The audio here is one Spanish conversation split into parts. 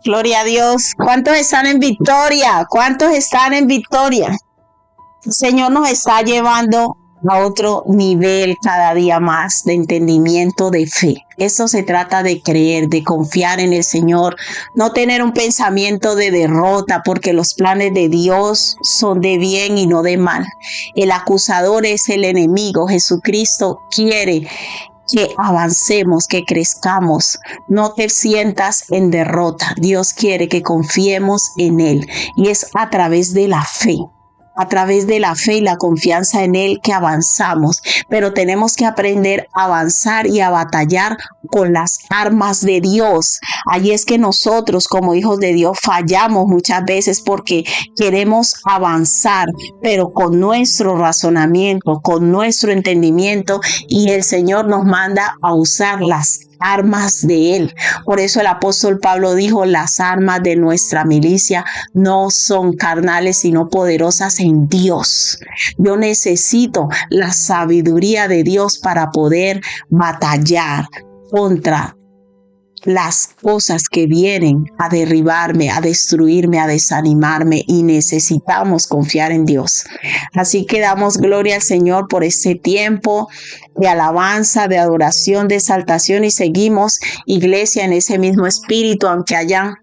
Gloria a Dios. ¿Cuántos están en victoria? ¿Cuántos están en victoria? El Señor nos está llevando a otro nivel cada día más de entendimiento, de fe. Esto se trata de creer, de confiar en el Señor, no tener un pensamiento de derrota, porque los planes de Dios son de bien y no de mal. El acusador es el enemigo. Jesucristo quiere que avancemos, que crezcamos. No te sientas en derrota. Dios quiere que confiemos en Él, y es a través de la fe. A través de la fe y la confianza en Él que avanzamos, pero tenemos que aprender a avanzar y a batallar con las armas de Dios. Allí es que nosotros como hijos de Dios fallamos muchas veces porque queremos avanzar, pero con nuestro razonamiento, con nuestro entendimiento, y el Señor nos manda a usar las armas de Él. Por eso el apóstol Pablo dijo: las armas de nuestra milicia no son carnales, sino poderosas en Dios. Yo necesito la sabiduría de Dios para poder batallar contra las cosas que vienen a derribarme, a destruirme, a desanimarme, y necesitamos confiar en Dios. Así que damos gloria al Señor por este tiempo de alabanza, de adoración, de exaltación, y seguimos, iglesia, en ese mismo espíritu, aunque haya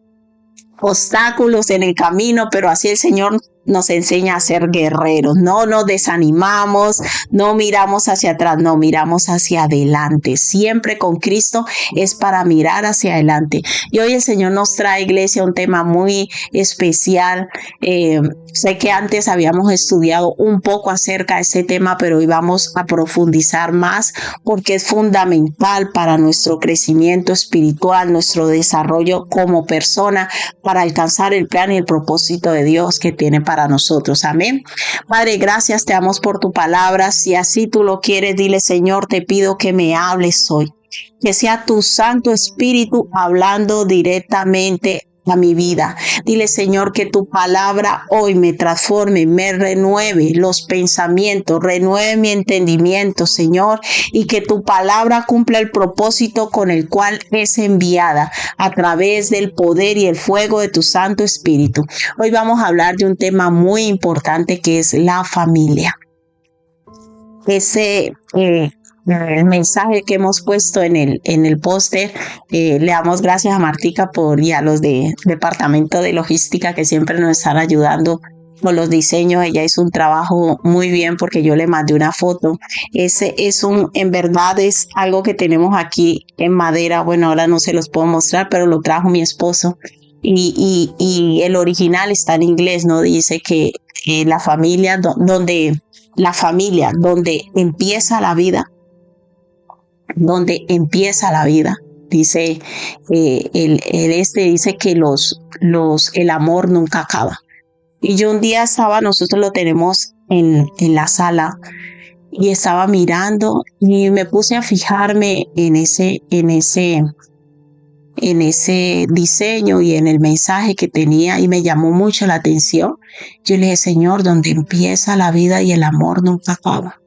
obstáculos en el camino, pero así el Señor nos enseña a ser guerreros. No nos desanimamos, no miramos hacia atrás, no, miramos hacia adelante. Siempre con Cristo es para mirar hacia adelante. Y hoy el Señor nos trae, iglesia, un tema muy especial. Sé que antes habíamos estudiado un poco acerca de este tema, pero hoy vamos a profundizar más porque es fundamental para nuestro crecimiento espiritual, nuestro desarrollo como persona, para alcanzar el plan y el propósito de Dios que tiene para nosotros. Amén. Padre, gracias te damos por tu palabra. Si así tú lo quieres, dile: Señor, te pido que me hables hoy. Que sea tu Santo Espíritu hablando directamente a mi vida. Dile: Señor, que tu palabra hoy me transforme, me renueve los pensamientos, renueve mi entendimiento, Señor, y que tu palabra cumpla el propósito con el cual es enviada, a través del poder y el fuego de tu Santo Espíritu. Hoy vamos a hablar de un tema muy importante, que es la familia. El mensaje que hemos puesto en el póster, le damos gracias a Martica y a los de departamento de logística, que siempre nos están ayudando con los diseños. Ella hizo un trabajo muy bien, porque yo le mandé una foto. En verdad es algo que tenemos aquí en madera. Bueno, ahora no se los puedo mostrar, pero lo trajo mi esposo. Y el original está en inglés, ¿no? Dice que la familia donde empieza la vida, dice, dice que el amor nunca acaba. Y yo un día nosotros lo tenemos en la sala, y estaba mirando y me puse a fijarme en ese diseño y en el mensaje que tenía, y me llamó mucho la atención. Yo le dije: Señor, donde empieza la vida y el amor nunca acaba.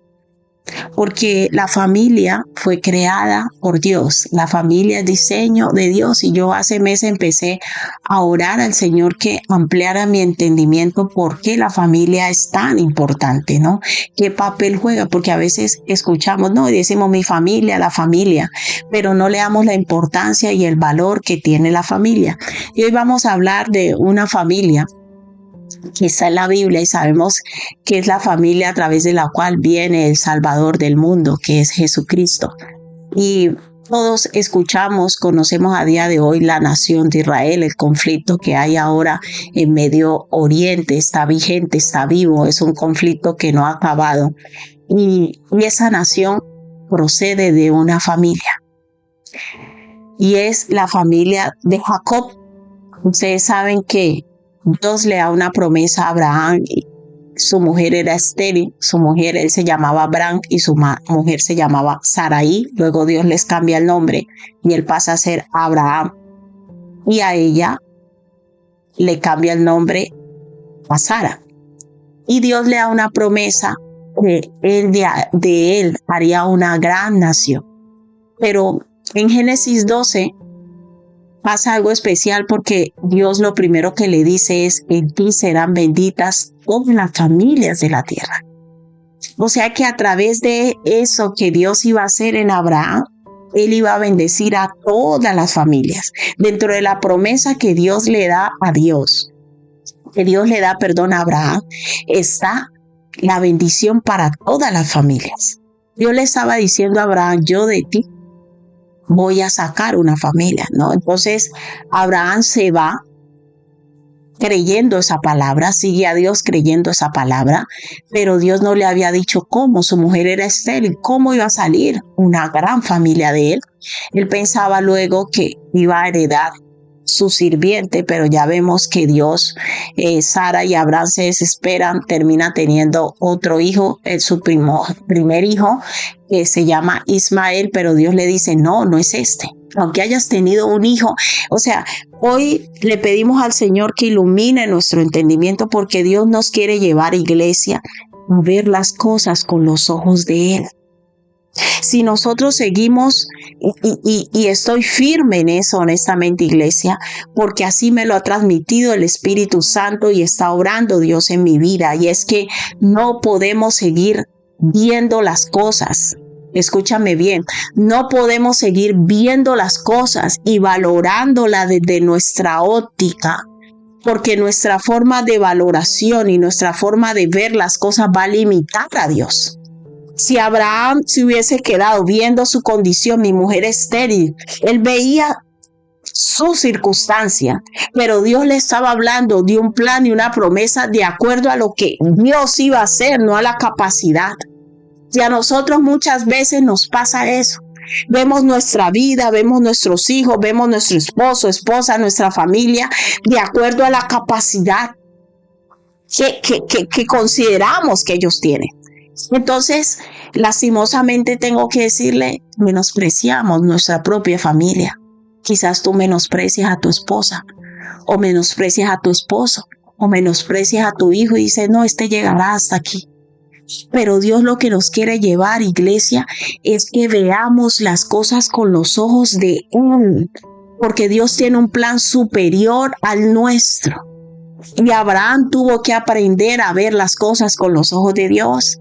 Porque la familia fue creada por Dios, la familia es diseño de Dios, y yo hace meses empecé a orar al Señor que ampliara mi entendimiento por qué la familia es tan importante, ¿no? ¿Qué papel juega? Porque a veces escuchamos, no, y decimos mi familia, la familia, pero no le damos la importancia y el valor que tiene la familia. Y hoy vamos a hablar de una familia que está en la Biblia, y sabemos que es la familia a través de la cual viene el Salvador del mundo, que es Jesucristo. Y todos conocemos a día de hoy la nación de Israel. El conflicto que hay ahora en Medio Oriente está vigente, está vivo, es un conflicto que no ha acabado. Y esa nación procede de una familia, y es la familia de Jacob. Ustedes saben que Dios le da una promesa a Abraham. Su mujer era estéril, él se llamaba Abraham y su mujer se llamaba Sarai. Luego Dios les cambia el nombre y él pasa a ser Abraham, y a ella le cambia el nombre a Sara. Y Dios le da una promesa que de él haría una gran nación. Pero en Génesis 12 pasa algo especial porque Dios lo primero que le dice es: en ti serán benditas todas las familias de la tierra. O sea que a través de eso que Dios iba a hacer en Abraham, Él iba a bendecir a todas las familias. Dentro de la promesa que Dios le da a Abraham, está la bendición para todas las familias. Dios le estaba diciendo a Abraham: yo de ti voy a sacar una familia, ¿no? Entonces Abraham se va creyendo esa palabra, sigue a Dios creyendo esa palabra, pero Dios no le había dicho cómo. Su mujer era estéril, cómo iba a salir una gran familia de él. Él pensaba luego que iba a heredar su sirviente, pero ya vemos que Dios, Sara y Abraham se desesperan, termina teniendo otro hijo, su primer hijo, que se llama Ismael, pero Dios le dice: no, no es este. Aunque hayas tenido un hijo, o sea, hoy le pedimos al Señor que ilumine nuestro entendimiento, porque Dios nos quiere llevar, iglesia, a ver las cosas con los ojos de Él. Si nosotros seguimos, y estoy firme en eso, honestamente, iglesia, porque así me lo ha transmitido el Espíritu Santo y está obrando Dios en mi vida, y es que no podemos seguir viendo las cosas. Escúchame bien, no podemos seguir viendo las cosas y valorándolas desde nuestra óptica, porque nuestra forma de valoración y nuestra forma de ver las cosas va a limitar a Dios. Si Abraham se hubiese quedado viendo su condición, mi mujer estéril, él veía su circunstancia, pero Dios le estaba hablando de un plan y una promesa de acuerdo a lo que Dios iba a hacer, no a la capacidad. Y a nosotros muchas veces nos pasa eso. Vemos nuestra vida, vemos nuestros hijos, vemos nuestro esposo, esposa, nuestra familia, de acuerdo a la capacidad que consideramos que ellos tienen. Entonces, lastimosamente tengo que decirle, menospreciamos nuestra propia familia. Quizás tú menosprecias a tu esposa, o menosprecias a tu esposo, o menosprecias a tu hijo y dices: no, este llegará hasta aquí. Pero Dios lo que nos quiere llevar, iglesia, es que veamos las cosas con los ojos de Él, porque Dios tiene un plan superior al nuestro. Y Abraham tuvo que aprender a ver las cosas con los ojos de Dios.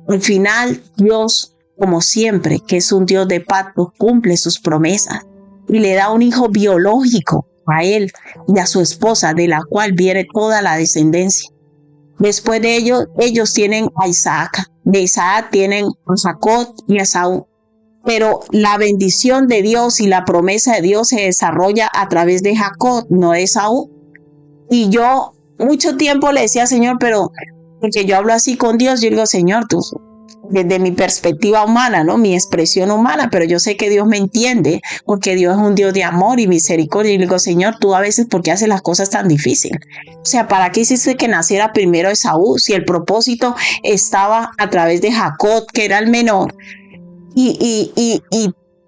Al final, Dios, como siempre, que es un Dios de pacto, cumple sus promesas y le da un hijo biológico a él y a su esposa, de la cual viene toda la descendencia. Después de ellos tienen a Isaac. De Isaac tienen a Jacob y a Esaú. Pero la bendición de Dios y la promesa de Dios se desarrolla a través de Jacob, no de Esaú. Y yo mucho tiempo le decía: Señor, pero porque yo hablo así con Dios, yo digo: Señor, tú, desde mi perspectiva humana, ¿no? Mi expresión humana, pero yo sé que Dios me entiende, porque Dios es un Dios de amor y misericordia. Y le digo: Señor, tú a veces, ¿por qué haces las cosas tan difíciles? O sea, ¿para qué hiciste que naciera primero Esaú, si el propósito estaba a través de Jacob, que era el menor? Y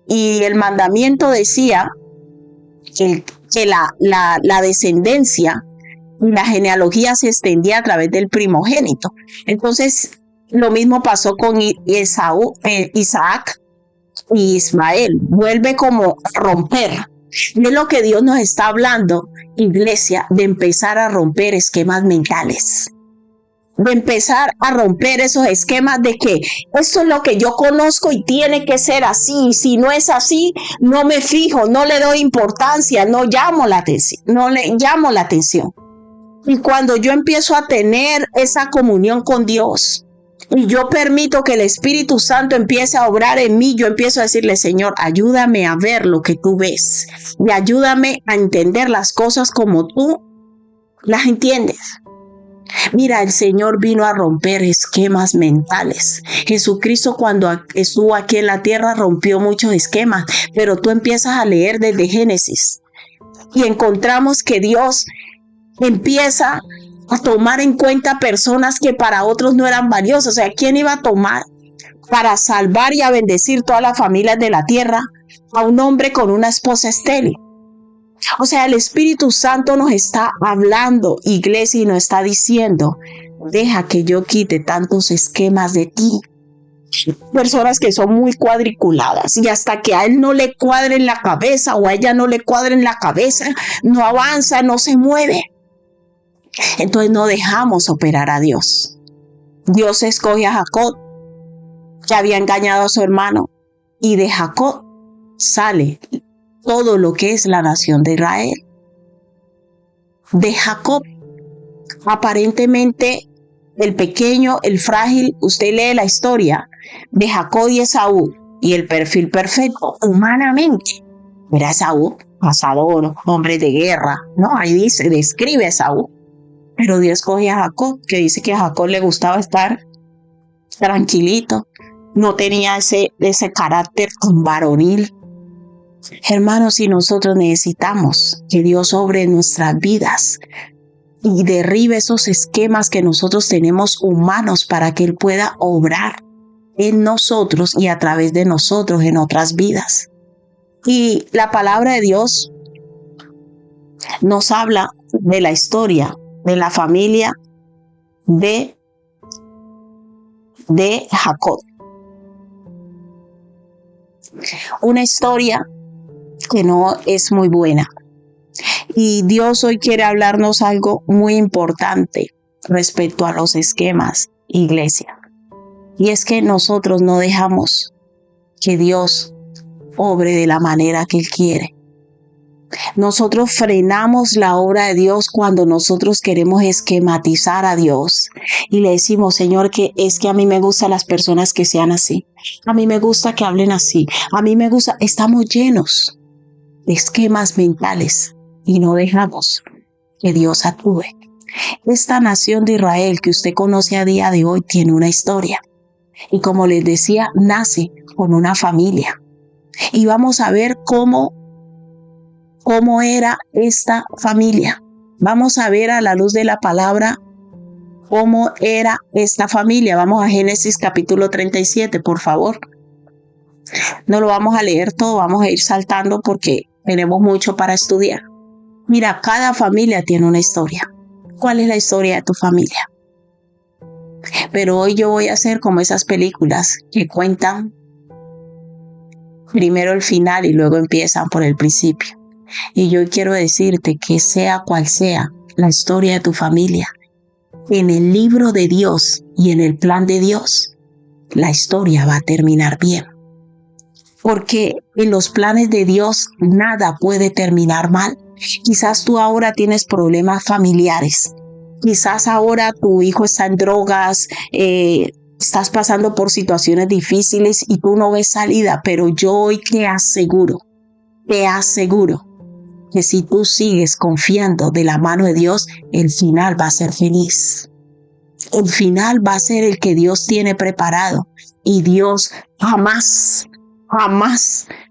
el mandamiento decía que la descendencia, la genealogía se extendía a través del primogénito. Entonces, lo mismo pasó con Isaac y Ismael. Vuelve como a romper. Y es lo que Dios nos está hablando, iglesia, de empezar a romper esquemas mentales. De empezar a romper esos esquemas de que esto es lo que yo conozco y tiene que ser así. Y si no es así, no me fijo, no le doy importancia, no le llamo la atención. Y cuando yo empiezo a tener esa comunión con Dios y yo permito que el Espíritu Santo empiece a obrar en mí, yo empiezo a decirle: Señor, ayúdame a ver lo que tú ves y ayúdame a entender las cosas como tú las entiendes. Mira, el Señor vino a romper esquemas mentales. Jesucristo, cuando estuvo aquí en la tierra, rompió muchos esquemas, pero tú empiezas a leer desde Génesis y encontramos que Dios empieza a tomar en cuenta personas que para otros no eran valiosas. O sea, ¿quién iba a tomar para salvar y a bendecir todas las familias de la tierra a un hombre con una esposa estéril? O sea, el Espíritu Santo nos está hablando, iglesia, y nos está diciendo: deja que yo quite tantos esquemas de ti. Personas que son muy cuadriculadas y hasta que a él no le cuadre en la cabeza o a ella no le cuadre en la cabeza, no avanza, no se mueve. Entonces no dejamos operar a Dios. Dios escoge a Jacob, que había engañado a su hermano, y de Jacob sale todo lo que es la nación de Israel. De Jacob, aparentemente el pequeño, el frágil, usted lee la historia de Jacob y Esaú y el perfil perfecto humanamente. Era Esaú, cazador, hombre de guerra, ¿no? Ahí dice, describe a Esaú. Pero Dios coge a Jacob, que dice que a Jacob le gustaba estar tranquilito, no tenía ese carácter tan varonil. Hermanos, si nosotros necesitamos que Dios obre en nuestras vidas y derribe esos esquemas que nosotros tenemos humanos para que Él pueda obrar en nosotros y a través de nosotros en otras vidas. Y la palabra de Dios nos habla de la historia de la familia de Jacob. Una historia que no es muy buena. Y Dios hoy quiere hablarnos algo muy importante respecto a los esquemas, iglesia. Y es que nosotros no dejamos que Dios obre de la manera que Él quiere. Nosotros frenamos la obra de Dios cuando nosotros queremos esquematizar a Dios y le decimos, Señor, que es que a mí me gustan las personas que sean así. A mí me gusta que hablen así. A mí me gusta. Estamos llenos de esquemas mentales y no dejamos que Dios actúe. Esta nación de Israel que usted conoce a día de hoy tiene una historia. Y como les decía, nace con una familia. Y vamos a ver cómo era esta familia. Vamos a ver a la luz de la palabra cómo era esta familia. Vamos a Génesis capítulo 37, por favor. No lo vamos a leer todo, vamos a ir saltando porque tenemos mucho para estudiar. Mira, cada familia tiene una historia. ¿Cuál es la historia de tu familia? Pero hoy yo voy a hacer como esas películas que cuentan primero el final y luego empiezan por el principio. Y yo quiero decirte que sea cual sea la historia de tu familia, en el libro de Dios y en el plan de Dios, la historia va a terminar bien. Porque en los planes de Dios nada puede terminar mal. Quizás tú ahora tienes problemas familiares. Quizás ahora tu hijo está en drogas, estás pasando por situaciones difíciles y tú no ves salida. Pero yo hoy te aseguro que si tú sigues confiando de la mano de Dios, el final va a ser feliz. El final va a ser el que Dios tiene preparado. Y Dios jamás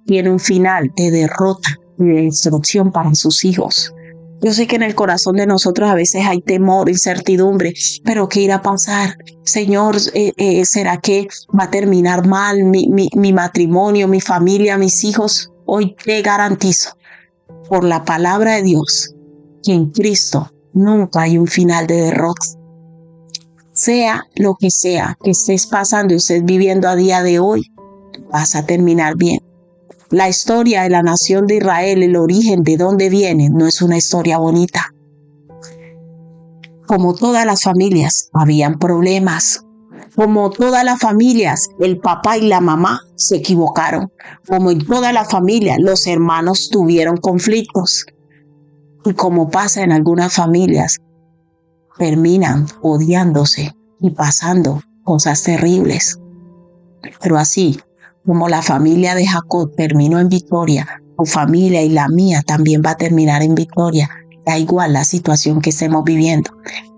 tiene un final de derrota y de destrucción para sus hijos. Yo sé que en el corazón de nosotros a veces hay temor, incertidumbre, pero ¿qué irá a pasar? Señor, ¿será que va a terminar mal mi matrimonio, mi familia, mis hijos? Hoy te garantizo, por la palabra de Dios, que en Cristo nunca hay un final de derrota. Sea lo que sea que estés pasando y estés viviendo a día de hoy, vas a terminar bien. La historia de la nación de Israel, el origen de dónde viene, no es una historia bonita. Como todas las familias, habían problemas. Como todas las familias, el papá y la mamá se equivocaron. Como en todas las familias, los hermanos tuvieron conflictos. Y como pasa en algunas familias, terminan odiándose y pasando cosas terribles. Pero así como la familia de Jacob terminó en victoria, tu familia y la mía también va a terminar en victoria. Da igual la situación que estemos viviendo.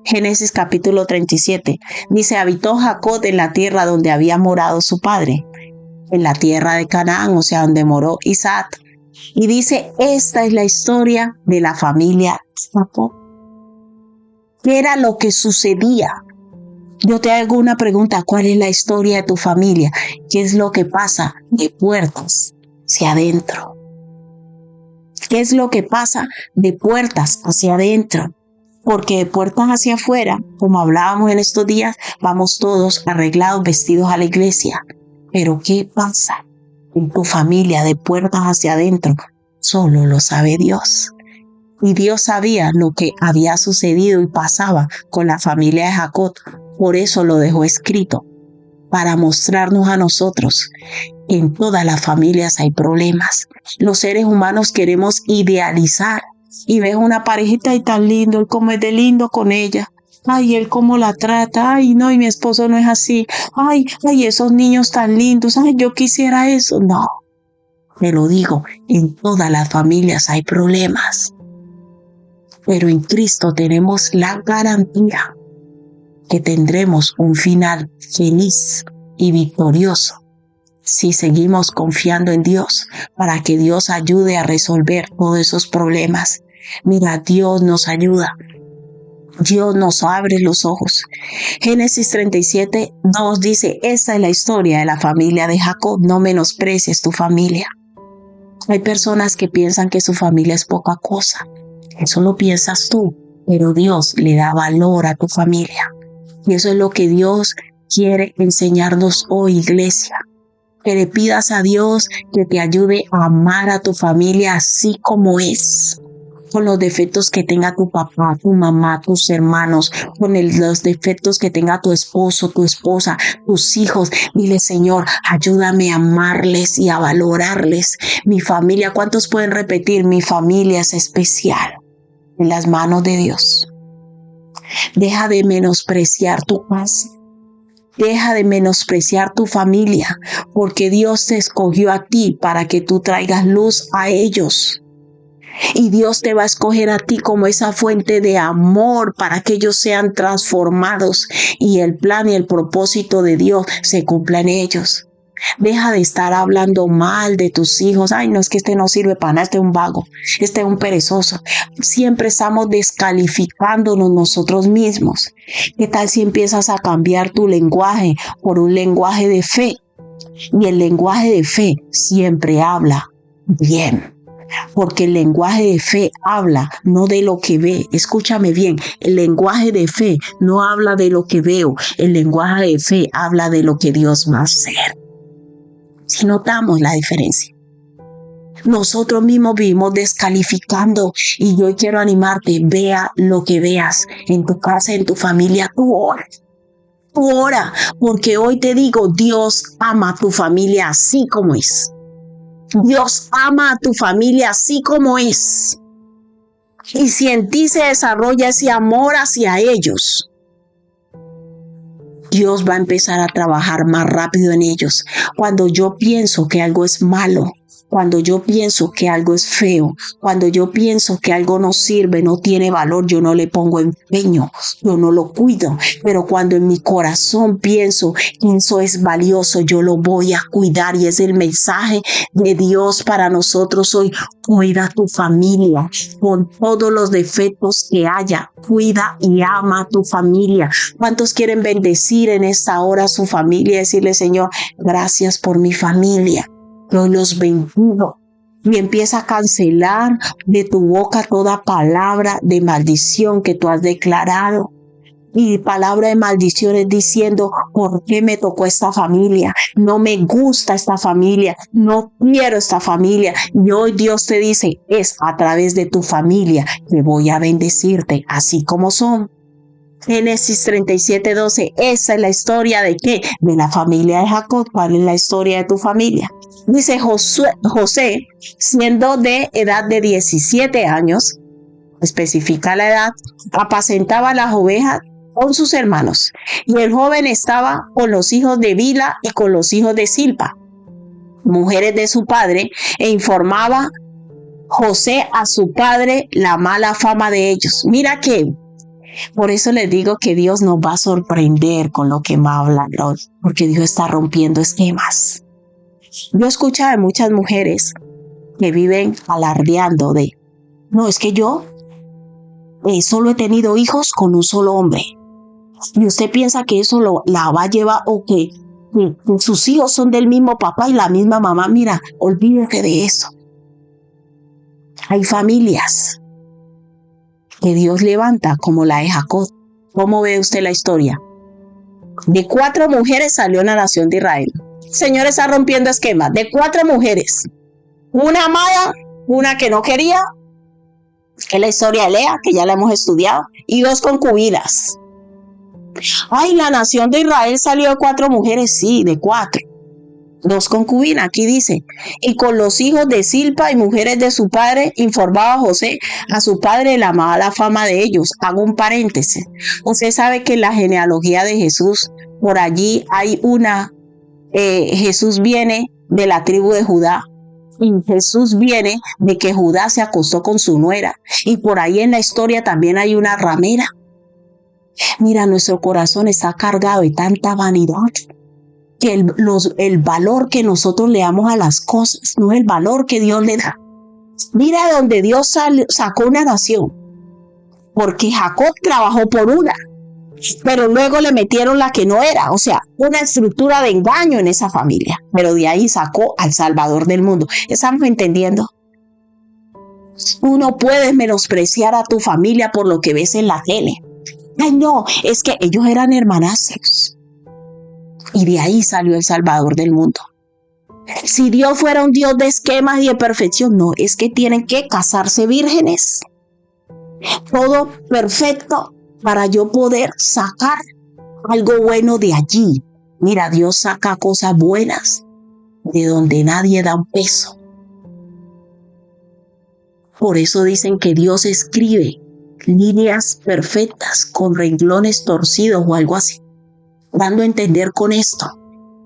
Génesis capítulo 37 dice, habitó Jacob en la tierra donde había morado su padre, en la tierra de Canaán, o sea, donde moró Isaac. Y dice, esta es la historia de la familia Jacob. ¿Qué era lo que sucedía? Yo te hago una pregunta, ¿cuál es la historia de tu familia? ¿Qué es lo que pasa de puertas hacia adentro? ¿Qué es lo que pasa de puertas hacia adentro? Porque de puertas hacia afuera, como hablábamos en estos días, vamos todos arreglados, vestidos a la iglesia. Pero ¿qué pasa en tu familia de puertas hacia adentro? Solo lo sabe Dios. Y Dios sabía lo que había sucedido y pasaba con la familia de Jacob. Por eso lo dejó escrito, para mostrarnos a nosotros que en todas las familias hay problemas. Los seres humanos queremos idealizar y ves una parejita y tan lindo, él como es de lindo con ella. Ay, él cómo la trata. Ay, no, y mi esposo no es así. Ay, esos niños tan lindos. Ay, yo quisiera eso. No, te lo digo, en todas las familias hay problemas. Pero en Cristo tenemos la garantía que tendremos un final feliz y victorioso si seguimos confiando en Dios para que Dios ayude a resolver todos esos problemas. Mira, Dios nos ayuda. Dios nos abre los ojos. Génesis 37:2 dice, esa es la historia de la familia de Jacob. No menosprecies tu familia. Hay personas que piensan que su familia es poca cosa. Eso lo piensas tú, pero Dios le da valor a tu familia. Y eso es lo que Dios quiere enseñarnos hoy, iglesia. Que le pidas a Dios que te ayude a amar a tu familia así como es. Con los defectos que tenga tu papá, tu mamá, tus hermanos, con los defectos que tenga tu esposo, tu esposa, tus hijos. Dile, Señor, ayúdame a amarles y a valorarles. Mi familia, ¿cuántos pueden repetir? Mi familia es especial en las manos de Dios. Deja de menospreciar tu casa. Deja de menospreciar tu familia, porque Dios te escogió a ti para que tú traigas luz a ellos. Y Dios te va a escoger a ti como esa fuente de amor para que ellos sean transformados y el plan y el propósito de Dios se cumpla en ellos. Deja de estar hablando mal de tus hijos. Ay, no, es que este no sirve para nada, este es un vago, este es un perezoso. Siempre estamos descalificándonos nosotros mismos. ¿Qué tal si empiezas a cambiar tu lenguaje por un lenguaje de fe? Y el lenguaje de fe siempre habla bien. Porque el lenguaje de fe habla no de lo que ve. Escúchame bien, el lenguaje de fe no habla de lo que veo. El lenguaje de fe habla de lo que Dios va a hacer. Si notamos la diferencia. Nosotros mismos vivimos descalificando y yo quiero animarte, vea lo que veas en tu casa, en tu familia, tú ora, porque hoy te digo, Dios ama a tu familia así como es. Dios ama a tu familia así como es. Y si en ti se desarrolla ese amor hacia ellos, Dios va a empezar a trabajar más rápido en ellos. Cuando yo pienso que algo es malo, cuando yo pienso que algo es feo, cuando yo pienso que algo no sirve, no tiene valor, yo no le pongo empeño, yo no lo cuido. Pero cuando en mi corazón pienso que eso es valioso, yo lo voy a cuidar. Y es el mensaje de Dios para nosotros hoy. Cuida a tu familia con todos los defectos que haya. Cuida y ama a tu familia. ¿Cuántos quieren bendecir en esta hora a su familia y decirle, Señor, gracias por mi familia? Yo los bendigo. Y empieza a cancelar de tu boca toda palabra de maldición que tú has declarado. Y palabra de maldiciones diciendo, ¿por qué me tocó esta familia? No me gusta esta familia, no quiero esta familia. Y hoy Dios te dice, es a través de tu familia que voy a bendecirte, así como son. Génesis 37:12, esa es la historia de ¿qué? De la familia de Jacob. ¿Cuál es la historia de tu familia? Dice José, siendo de edad de 17 años, especifica la edad, apacentaba las ovejas con sus hermanos. Y el joven estaba con los hijos de Bilha y con los hijos de Silpa, mujeres de su padre, e informaba José a su padre la mala fama de ellos. Mira que, por eso les digo que Dios nos va a sorprender con lo que va a hablar hoy, porque Dios está rompiendo esquemas. Yo escucho de muchas mujeres que viven alardeando de, no, es que yo solo he tenido hijos con un solo hombre. Y usted piensa que eso la va a llevar o que sus hijos son del mismo papá y la misma mamá. Mira, olvídate de eso. Hay familias que Dios levanta como la de Jacob. ¿Cómo ve usted la historia? De 4 mujeres salió la nación de Israel. El Señor está rompiendo esquemas de 4 mujeres. Una amada, una que no quería, que es la historia de Lea, que ya la hemos estudiado, y 2 concubinas. Ay, la nación de Israel salió de 4 mujeres, sí, de 4. 2 concubinas, aquí dice, y con los hijos de Silpa y mujeres de su padre, informaba José a su padre de la mala fama de ellos. Hago un paréntesis. Usted sabe que en la genealogía de Jesús, por allí hay Jesús viene de la tribu de Judá. Y Jesús viene de que Judá se acostó con su nuera. Y por ahí en la historia también hay una ramera. Mira, nuestro corazón está cargado de tanta vanidad que el valor que nosotros le damos a las cosas no es el valor que Dios le da. Mira de donde Dios sacó una nación. Porque Jacob trabajó por una, pero luego le metieron la que no era, o sea, una estructura de engaño en esa familia, pero de ahí sacó al Salvador del mundo. ¿Estamos entendiendo? Uno puede menospreciar a tu familia por lo que ves en la tele. Ay, no, es que ellos eran hermanastros y de ahí salió el Salvador del mundo. Si Dios fuera un Dios de esquemas y de perfección, no, es que tienen que casarse vírgenes. Todo perfecto para yo poder sacar algo bueno de allí. Mira, Dios saca cosas buenas de donde nadie da un peso. Por eso dicen que Dios escribe líneas perfectas con renglones torcidos o algo así, dando a entender con esto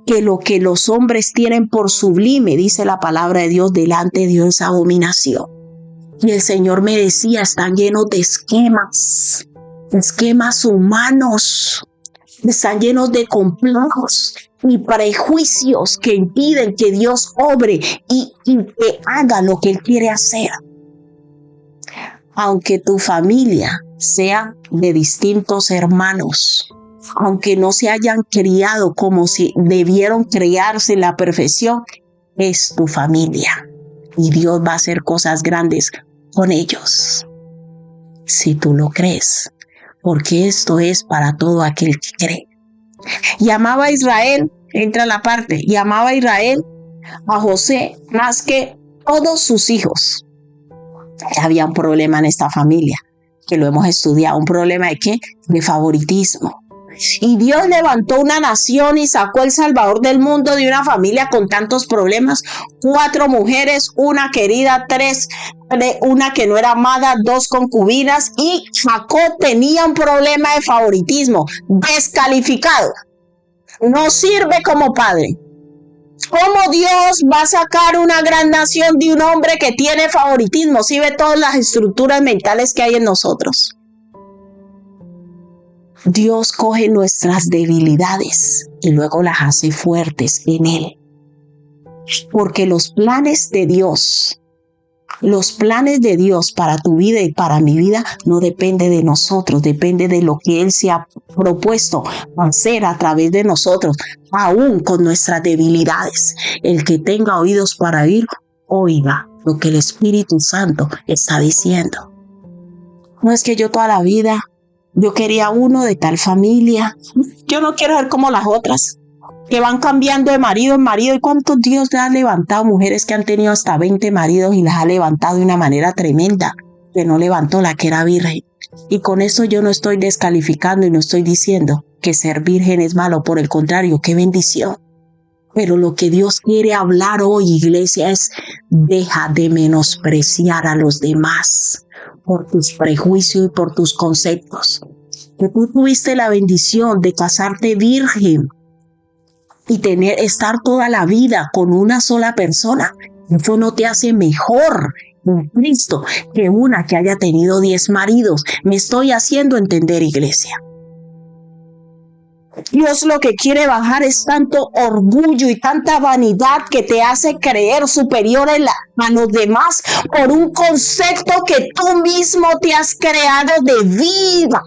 que lo que los hombres tienen por sublime, dice la palabra de Dios, delante de Dios es abominación. Y el Señor me decía, están llenos de esquemas humanos, están llenos de complejos y prejuicios que impiden que Dios obre y que haga lo que Él quiere hacer. Aunque tu familia sea de distintos hermanos, aunque no se hayan criado como si debieron criarse en la perfección, es tu familia y Dios va a hacer cosas grandes con ellos, si tú lo crees, porque esto es para todo aquel que cree. Y amaba a Israel, entra la parte, y amaba a Israel, a José, más que todos sus hijos. Había un problema en esta familia, que lo hemos estudiado, un problema de ¿qué? De favoritismo. Y Dios levantó una nación y sacó el Salvador del mundo de una familia con tantos problemas. 4 mujeres, una querida, 3, una que no era amada, 2 concubinas. Y Jacob tenía un problema de favoritismo, descalificado. No sirve como padre. ¿Cómo Dios va a sacar una gran nación de un hombre que tiene favoritismo? Si ve todas las estructuras mentales que hay en nosotros. Dios coge nuestras debilidades y luego las hace fuertes en Él. Porque los planes de Dios para tu vida y para mi vida no depende de nosotros, depende de lo que Él se ha propuesto hacer a través de nosotros, aún con nuestras debilidades. El que tenga oídos para oír, oiga lo que el Espíritu Santo está diciendo. No es que yo toda la vida yo quería uno de tal familia. Yo no quiero ser como las otras, que van cambiando de marido en marido. ¿Y cuántos Dios le ha levantado? Mujeres que han tenido hasta 20 maridos y las ha levantado de una manera tremenda, que no levantó la que era virgen. Y con eso yo no estoy descalificando y no estoy diciendo que ser virgen es malo. Por el contrario, qué bendición. Pero lo que Dios quiere hablar hoy, iglesia, es deja de menospreciar a los demás por tus prejuicios y por tus conceptos. Que tú tuviste la bendición de casarte virgen y estar toda la vida con una sola persona. Eso no te hace mejor en Cristo que una que haya tenido 10 maridos. Me estoy haciendo entender, iglesia. Dios lo que quiere bajar es tanto orgullo y tanta vanidad que te hace creer superior a los demás por un concepto que tú mismo te has creado de vida.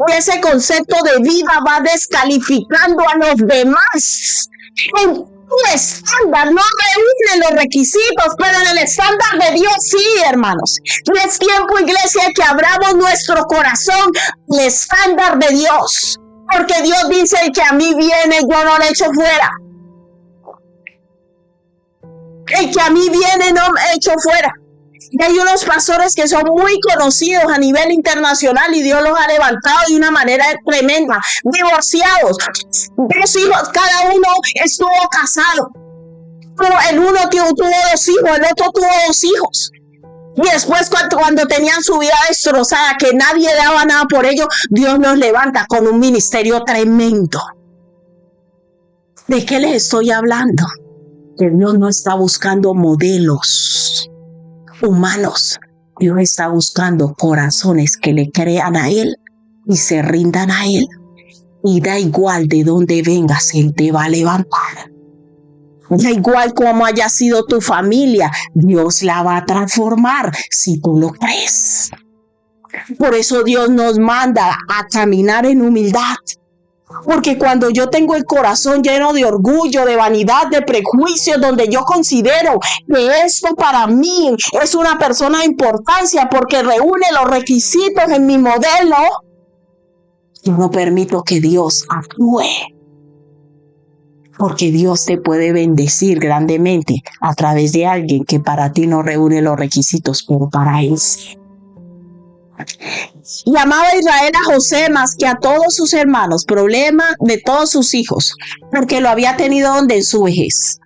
Y ese concepto de vida va descalificando a los demás. En tu estándar no reúne los requisitos, pero en el estándar de Dios sí, hermanos. Y es tiempo, iglesia, que abramos nuestro corazón al estándar de Dios. Porque Dios dice que a mí viene, yo no le echo fuera. El que a mí viene no me echo fuera. Y hay unos pastores que son muy conocidos a nivel internacional y Dios los ha levantado de una manera tremenda. Divorciados, 2 hijos, cada uno estuvo casado. El uno tuvo 2 hijos, el otro tuvo 2 hijos. Y después cuando tenían su vida destrozada, que nadie daba nada por ello, Dios los levanta con un ministerio tremendo. ¿De qué les estoy hablando? Que Dios no está buscando modelos humanos. Dios está buscando corazones que le crean a Él y se rindan a Él. Y da igual de dónde vengas, Él te va a levantar. Da igual cómo haya sido tu familia, Dios la va a transformar si tú lo crees. Por eso Dios nos manda a caminar en humildad. Porque cuando yo tengo el corazón lleno de orgullo, de vanidad, de prejuicios, donde yo considero que esto para mí es una persona de importancia porque reúne los requisitos en mi modelo, yo no permito que Dios actúe. Porque Dios te puede bendecir grandemente a través de alguien que para ti no reúne los requisitos, pero para Él sí. Y amaba a Israel a José más que a todos sus hermanos, problema de todos sus hijos, porque lo había tenido donde en su vejez.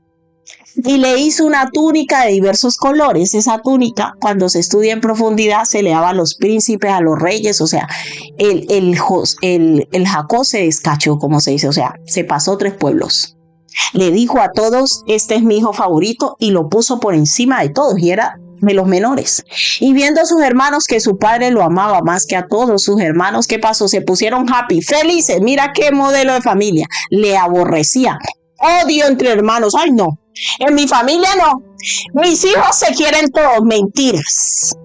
Y le hizo una túnica de diversos colores. Esa túnica, cuando se estudia en profundidad, se le daba a los príncipes, a los reyes, o sea, el Jacob se descachó, como se dice, o sea, se pasó 3 pueblos. Le dijo a todos, este es mi hijo favorito, y lo puso por encima de todos, y era de los menores. Y viendo a sus hermanos que su padre lo amaba más que a todos sus hermanos, ¿qué pasó? Se pusieron happy, felices. Mira qué modelo de familia. Le aborrecía. Odio entre hermanos. Ay, no. En mi familia no. Mis hijos se quieren todos. Mentiras.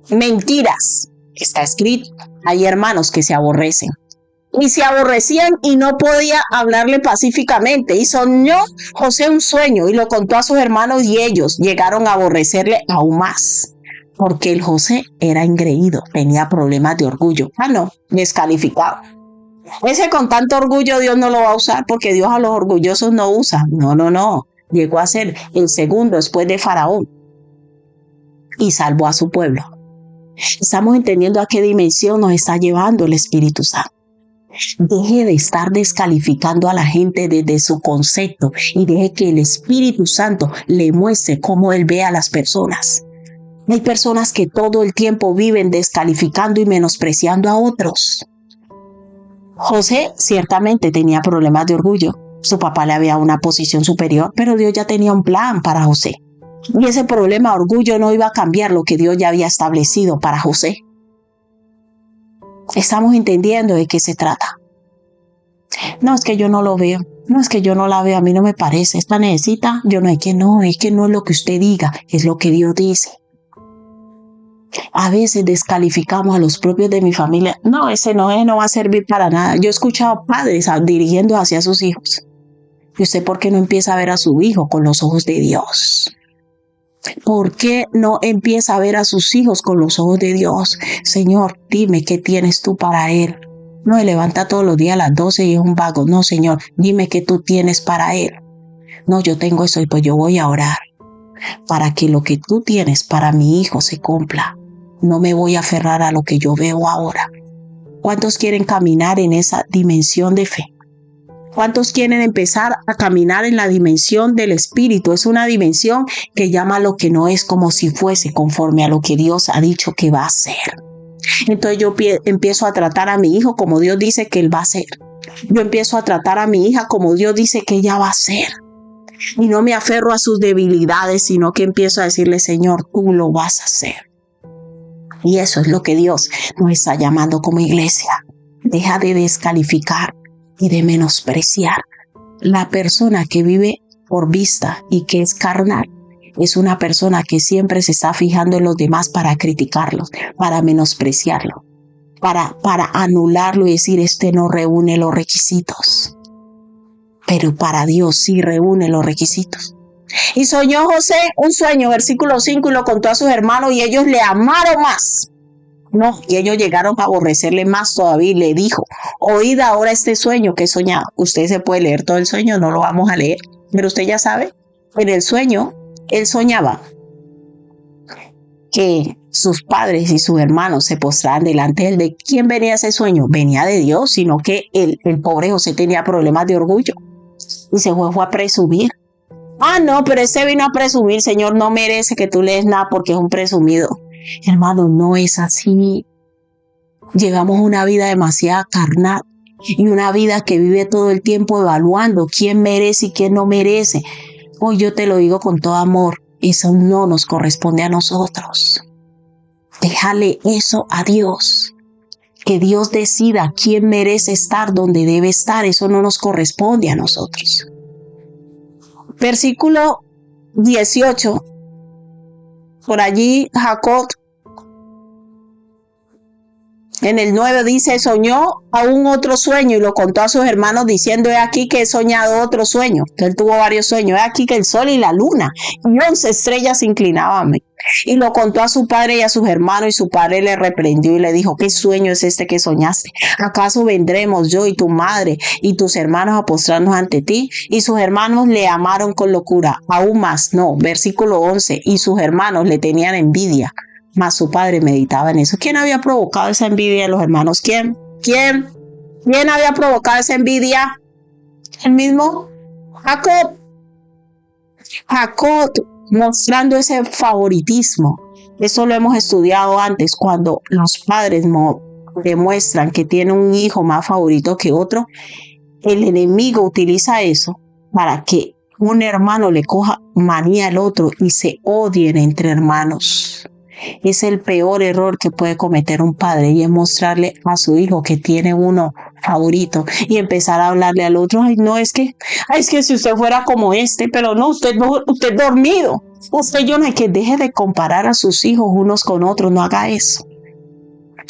Mentiras. Está escrito. Hay hermanos que se aborrecen. Y se aborrecían y no podía hablarle pacíficamente. Y soñó José un sueño y lo contó a sus hermanos y ellos llegaron a aborrecerle aún más. Porque el José era engreído, tenía problemas de orgullo. Ah, no, descalificado. Ese con tanto orgullo Dios no lo va a usar porque Dios a los orgullosos no usa. No. Llegó a ser el segundo después de Faraón y salvó a su pueblo. Estamos entendiendo a qué dimensión nos está llevando el Espíritu Santo. Deje de estar descalificando a la gente desde su concepto y deje que el Espíritu Santo le muestre cómo Él ve a las personas. Hay personas que todo el tiempo viven descalificando y menospreciando a otros. José ciertamente tenía problemas de orgullo. Su papá le había una posición superior, pero Dios ya tenía un plan para José. Y ese problema de orgullo no iba a cambiar lo que Dios ya había establecido para José. Estamos entendiendo de qué se trata. No, es que yo no lo veo. No, es que yo no la veo. A mí no me parece. Esta necesita. Yo no, es que no es lo que usted diga. Es lo que Dios dice. A veces descalificamos a los propios de mi familia. No, ese no va a servir para nada. Yo he escuchado padres dirigiendo hacia sus hijos. ¿Y usted por qué no empieza a ver a su hijo con los ojos de Dios? ¿Por qué no empieza a ver a sus hijos con los ojos de Dios? Señor, dime qué tienes tú para él. No se levanta todos los días a las 12 y es un vago. No, Señor, dime qué tú tienes para él. No, yo tengo eso y pues yo voy a orar para que lo que tú tienes para mi hijo se cumpla. No me voy a aferrar a lo que yo veo ahora. ¿Cuántos quieren caminar en esa dimensión de fe? ¿Cuántos quieren empezar a caminar en la dimensión del Espíritu? Es una dimensión que llama a lo que no es como si fuese conforme a lo que Dios ha dicho que va a ser. Entonces yo empiezo a tratar a mi hijo como Dios dice que él va a ser. Yo empiezo a tratar a mi hija como Dios dice que ella va a ser. Y no me aferro a sus debilidades, sino que empiezo a decirle, Señor, tú lo vas a hacer. Y eso es lo que Dios nos está llamando como iglesia. Deja de descalificar y de menospreciar. La persona que vive por vista y que es carnal es una persona que siempre se está fijando en los demás para criticarlos, para menospreciarlo, para anularlo y decir este no reúne los requisitos. Pero para Dios sí reúne los requisitos. Y soñó José un sueño, versículo 5, y lo contó a sus hermanos y ellos le amaron más. No, y ellos llegaron a aborrecerle más todavía y le dijo, oíd ahora este sueño que he soñado. Usted se puede leer todo el sueño, no lo vamos a leer. Pero usted ya sabe, en el sueño, él soñaba que sus padres y sus hermanos se postraban delante de él. ¿De quién venía ese sueño? Venía de Dios, sino que el pobre José tenía problemas de orgullo y se fue a presumir. Ah, no, pero este vino a presumir, Señor, no merece que tú le des nada porque es un presumido. Hermano, no es así. Llevamos una vida demasiado carnal y una vida que vive todo el tiempo evaluando quién merece y quién no merece. Hoy yo te lo digo con todo amor, eso no nos corresponde a nosotros. Déjale eso a Dios. Que Dios decida quién merece estar donde debe estar, eso no nos corresponde a nosotros. Versículo 18. Por allí Jacob en el 9 dice, soñó aún otro sueño y lo contó a sus hermanos diciendo, he aquí que he soñado otro sueño, que él tuvo varios sueños, he aquí que el sol y la luna y 11 estrellas se inclinaban. Y lo contó a su padre y a sus hermanos y su padre le reprendió y le dijo, ¿qué sueño es este que soñaste? ¿Acaso vendremos yo y tu madre y tus hermanos a postrarnos ante ti? Y sus hermanos le amaron con locura, aún más, no, versículo 11, y sus hermanos le tenían envidia. Mas su padre meditaba en eso. ¿Quién había provocado esa envidia de los hermanos? ¿Quién había provocado esa envidia? El mismo Jacob. Jacob mostrando ese favoritismo. Eso lo hemos estudiado antes. Cuando los padres demuestran que tienen un hijo más favorito que otro, el enemigo utiliza eso para que un hermano le coja manía al otro y se odien entre hermanos. Es el peor error que puede cometer un padre y es mostrarle a su hijo que tiene uno favorito y empezar a hablarle al otro. Ay, no, es que si usted fuera como pero no, usted dormido. Usted yo no hay que deje de comparar a sus hijos unos con otros, no haga eso.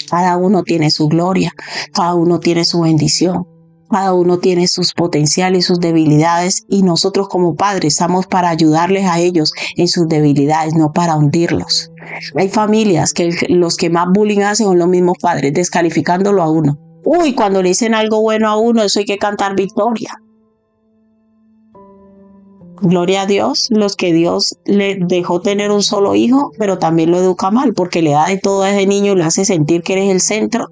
Cada uno tiene su gloria, cada uno tiene su bendición. Cada uno tiene sus potenciales y sus debilidades y nosotros como padres estamos para ayudarles a ellos en sus debilidades, no para hundirlos. Hay familias que los que más bullying hacen son los mismos padres, descalificándolo a uno. Uy, cuando le dicen algo bueno a uno, eso hay que cantar victoria. Gloria a Dios, los que Dios le dejó tener un solo hijo, pero también lo educa mal porque le da de todo a ese niño y le hace sentir que eres el centro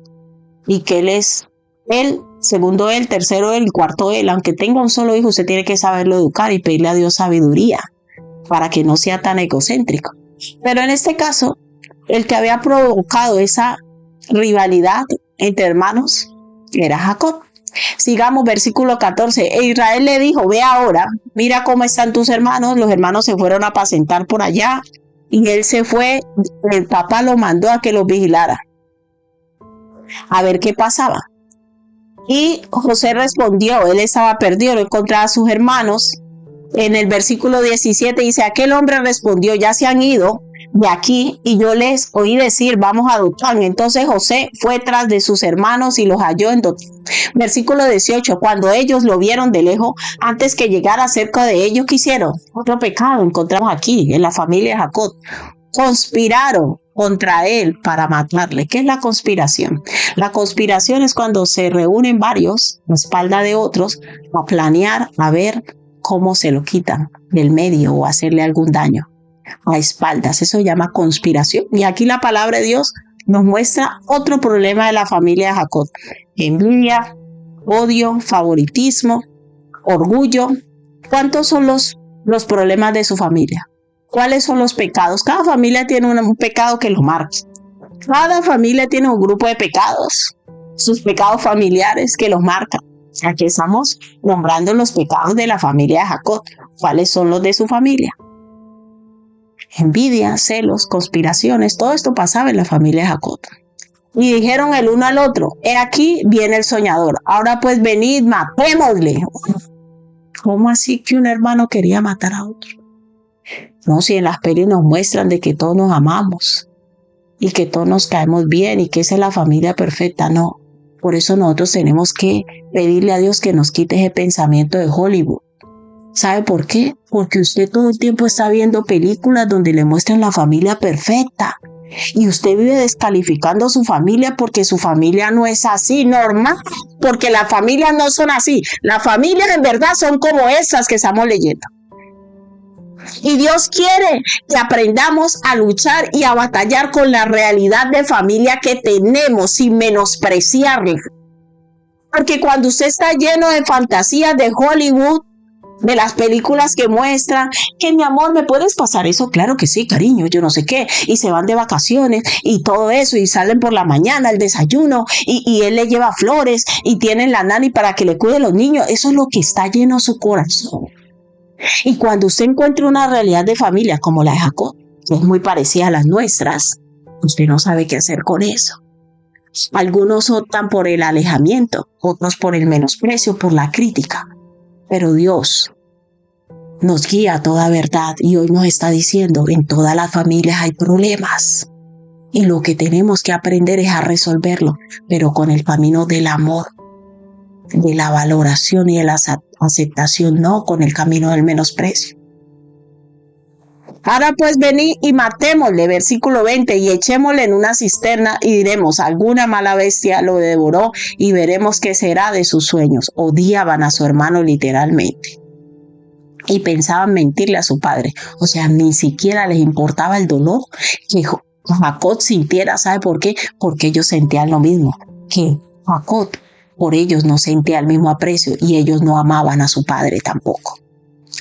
y que él es él, segundo él, tercero él y cuarto él. Aunque tenga un solo hijo, usted tiene que saberlo educar y pedirle a Dios sabiduría para que no sea tan egocéntrico. Pero en este caso, el que había provocado esa rivalidad entre hermanos era Jacob. Sigamos, versículo 14. E Israel le dijo, ve ahora, mira cómo están tus hermanos. Los hermanos se fueron a apacentar por allá y él se fue, el papá lo mandó a que los vigilara, a ver qué pasaba. Y José respondió, él estaba perdido, no encontraba a sus hermanos. En el versículo 17 dice, aquel hombre respondió, ya se han ido de aquí y yo les oí decir, vamos a Dotán. Entonces José fue tras de sus hermanos y los halló en Dotán. Versículo 18, cuando ellos lo vieron de lejos, antes que llegara cerca de ellos, ¿qué hicieron? Otro pecado encontramos aquí en la familia de Jacob. Conspiraron contra él para matarle. ¿Qué es la conspiración? La conspiración es cuando se reúnen varios a espalda de otros a planear, a ver cómo se lo quitan del medio o hacerle algún daño a espaldas. Eso se llama conspiración. Y aquí la palabra de Dios nos muestra otro problema de la familia de Jacob. Envidia, odio, favoritismo, orgullo. ¿Cuántos son los problemas de su familia? ¿Cuáles son los pecados? Cada familia tiene un pecado que lo marca. Cada familia tiene un grupo de pecados, sus pecados familiares que los marcan. Aquí estamos nombrando los pecados de la familia de Jacob. ¿Cuáles son los de su familia? Envidia, celos, conspiraciones, todo esto pasaba en la familia de Jacob. Y dijeron el uno al otro, he aquí viene el soñador, ahora pues venid, matémosle. ¿Cómo así que un hermano quería matar a otro? No, si en las pelis nos muestran de que todos nos amamos y que todos nos caemos bien y que esa es la familia perfecta, no. Por eso nosotros tenemos que pedirle a Dios que nos quite ese pensamiento de Hollywood. ¿Sabe por qué? Porque usted todo el tiempo está viendo películas donde le muestran la familia perfecta Y usted vive descalificando a su familia porque su familia no es así, normal, porque las familias no son así. Las familias en verdad son como estas que estamos leyendo. Y Dios quiere que aprendamos a luchar y a batallar con la realidad de familia que tenemos sin menospreciarla. Porque cuando usted está lleno de fantasías de Hollywood, de las películas que muestran que mi amor, ¿me puedes pasar eso? Claro que sí, cariño, yo no sé qué. Y se van de vacaciones y todo eso y salen por la mañana al desayuno y él le lleva flores y tienen la nani para que le cuide a los niños. Eso es lo que está lleno su corazón. Y cuando usted encuentra una realidad de familia como la de Jacob, que es muy parecida a las nuestras, usted no sabe qué hacer con eso. Algunos optan por el alejamiento, otros por el menosprecio, por la crítica. Pero Dios nos guía a toda verdad y hoy nos está diciendo, en todas las familias hay problemas. Y lo que tenemos que aprender es a resolverlo, pero con el camino del amor, de la valoración y de la aceptación, no con el camino del menosprecio. Ahora pues venid y matémosle, versículo 20, y echémosle en una cisterna y diremos, alguna mala bestia lo devoró y veremos qué será de sus sueños. Odiaban a su hermano literalmente y pensaban mentirle a su padre. O sea, ni siquiera les importaba el dolor que Jacob sintiera. ¿Sabe por qué? Porque ellos sentían lo mismo, que Jacob por ellos no sentía el mismo aprecio y ellos no amaban a su padre tampoco.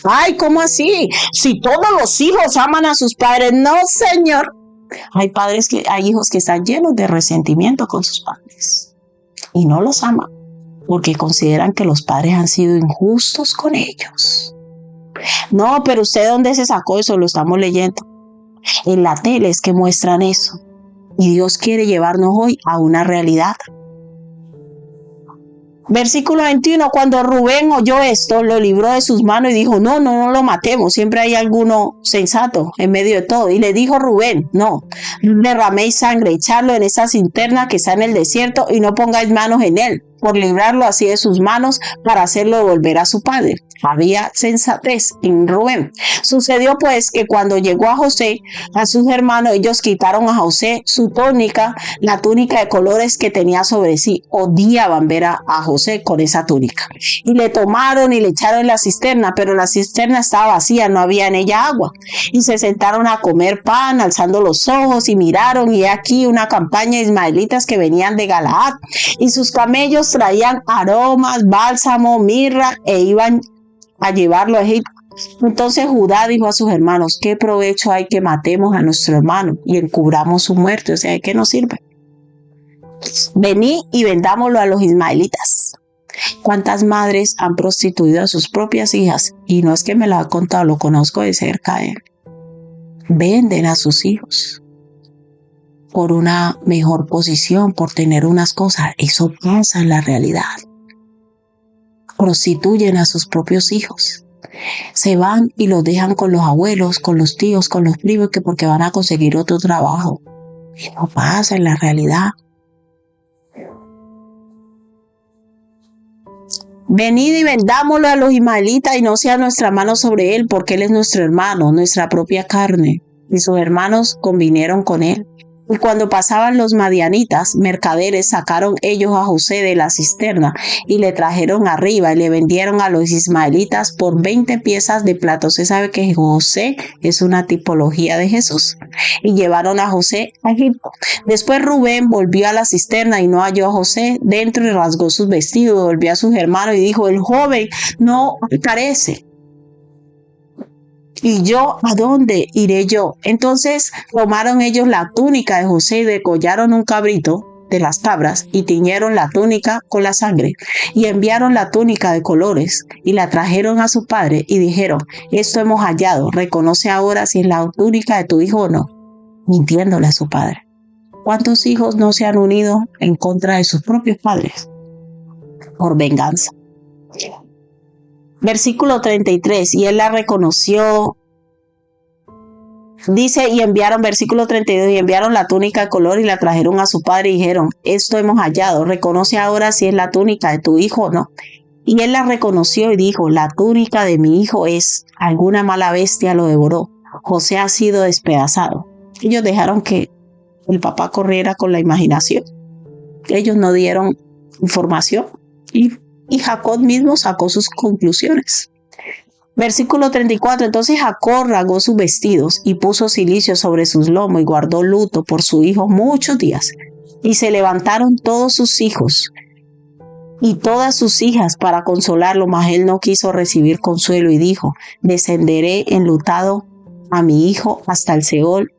Ay, ¿cómo así? Si todos los hijos aman a sus padres, no, señor. Hay hijos que están llenos de resentimiento con sus padres y no los aman porque consideran que los padres han sido injustos con ellos. No, pero ¿usted dónde se sacó eso? Lo estamos leyendo. En la tele es que muestran eso. Y Dios quiere llevarnos hoy a una realidad. Versículo 21, cuando Rubén oyó esto, lo libró de sus manos y dijo, no lo matemos, siempre hay alguno sensato en medio de todo. Y le dijo Rubén, no derraméis sangre, echadlo en esa cisterna que está en el desierto y no pongáis manos en él, por librarlo así de sus manos para hacerlo volver a su padre. Había sensatez en Rubén. Sucedió pues que cuando llegó a José, a sus hermanos, ellos quitaron a José su túnica, la túnica de colores que tenía sobre sí. Odiaban ver a José con esa túnica. Y le tomaron y le echaron en la cisterna, pero la cisterna estaba vacía, no había en ella agua. Y se sentaron a comer pan, alzando los ojos, y miraron, y aquí una campaña de ismaelitas que venían de Galaad, y sus camellos traían aromas, bálsamo, mirra, e iban a llevarlo a Egipto. Entonces Judá dijo a sus hermanos, ¿qué provecho hay que matemos a nuestro hermano y encubramos su muerte? O sea, ¿de qué nos sirve? Venid y vendámoslo a los ismaelitas. ¿Cuántas madres han prostituido a sus propias hijas? Y no es que me lo ha contado, lo conozco de cerca. Venden a sus hijos por una mejor posición, por tener unas cosas. Eso pasa en la realidad. Prostituyen a sus propios hijos. Se van y los dejan con los abuelos, con los tíos, con los primos, que porque van a conseguir otro trabajo. Y no pasa en la realidad. Venid y vendámoslo a los ismaelitas y no sea nuestra mano sobre él, porque él es nuestro hermano, nuestra propia carne. Y sus hermanos convinieron con él. Y cuando pasaban los madianitas, mercaderes, sacaron ellos a José de la cisterna y le trajeron arriba y le vendieron a los ismaelitas por 20 piezas de plata. Usted sabe que José es una tipología de Jesús. Y llevaron a José a Egipto. Después Rubén volvió a la cisterna y no halló a José dentro y rasgó sus vestidos. Volvió a sus hermanos y dijo, el joven no carece. ¿Y yo a dónde iré yo? Entonces tomaron ellos la túnica de José y degollaron un cabrito de las cabras y tiñeron la túnica con la sangre y enviaron la túnica de colores y la trajeron a su padre y dijeron, esto hemos hallado, reconoce ahora si es la túnica de tu hijo o no, mintiéndole a su padre. ¿Cuántos hijos no se han unido en contra de sus propios padres por venganza? Versículo 33, y él la reconoció. Dice, y enviaron, versículo 32, y enviaron la túnica de color y la trajeron a su padre y dijeron, esto hemos hallado, reconoce ahora si es la túnica de tu hijo o no. Y él la reconoció y dijo, la túnica de mi hijo es, alguna mala bestia lo devoró, José ha sido despedazado. Ellos dejaron que el papá corriera con la imaginación. Ellos no dieron información y Jacob mismo sacó sus conclusiones. Versículo 34. Entonces Jacob rasgó sus vestidos y puso cilicio sobre sus lomos y guardó luto por su hijo muchos días. Y se levantaron todos sus hijos y todas sus hijas para consolarlo, mas él no quiso recibir consuelo y dijo: descenderé enlutado a mi hijo hasta el Seol.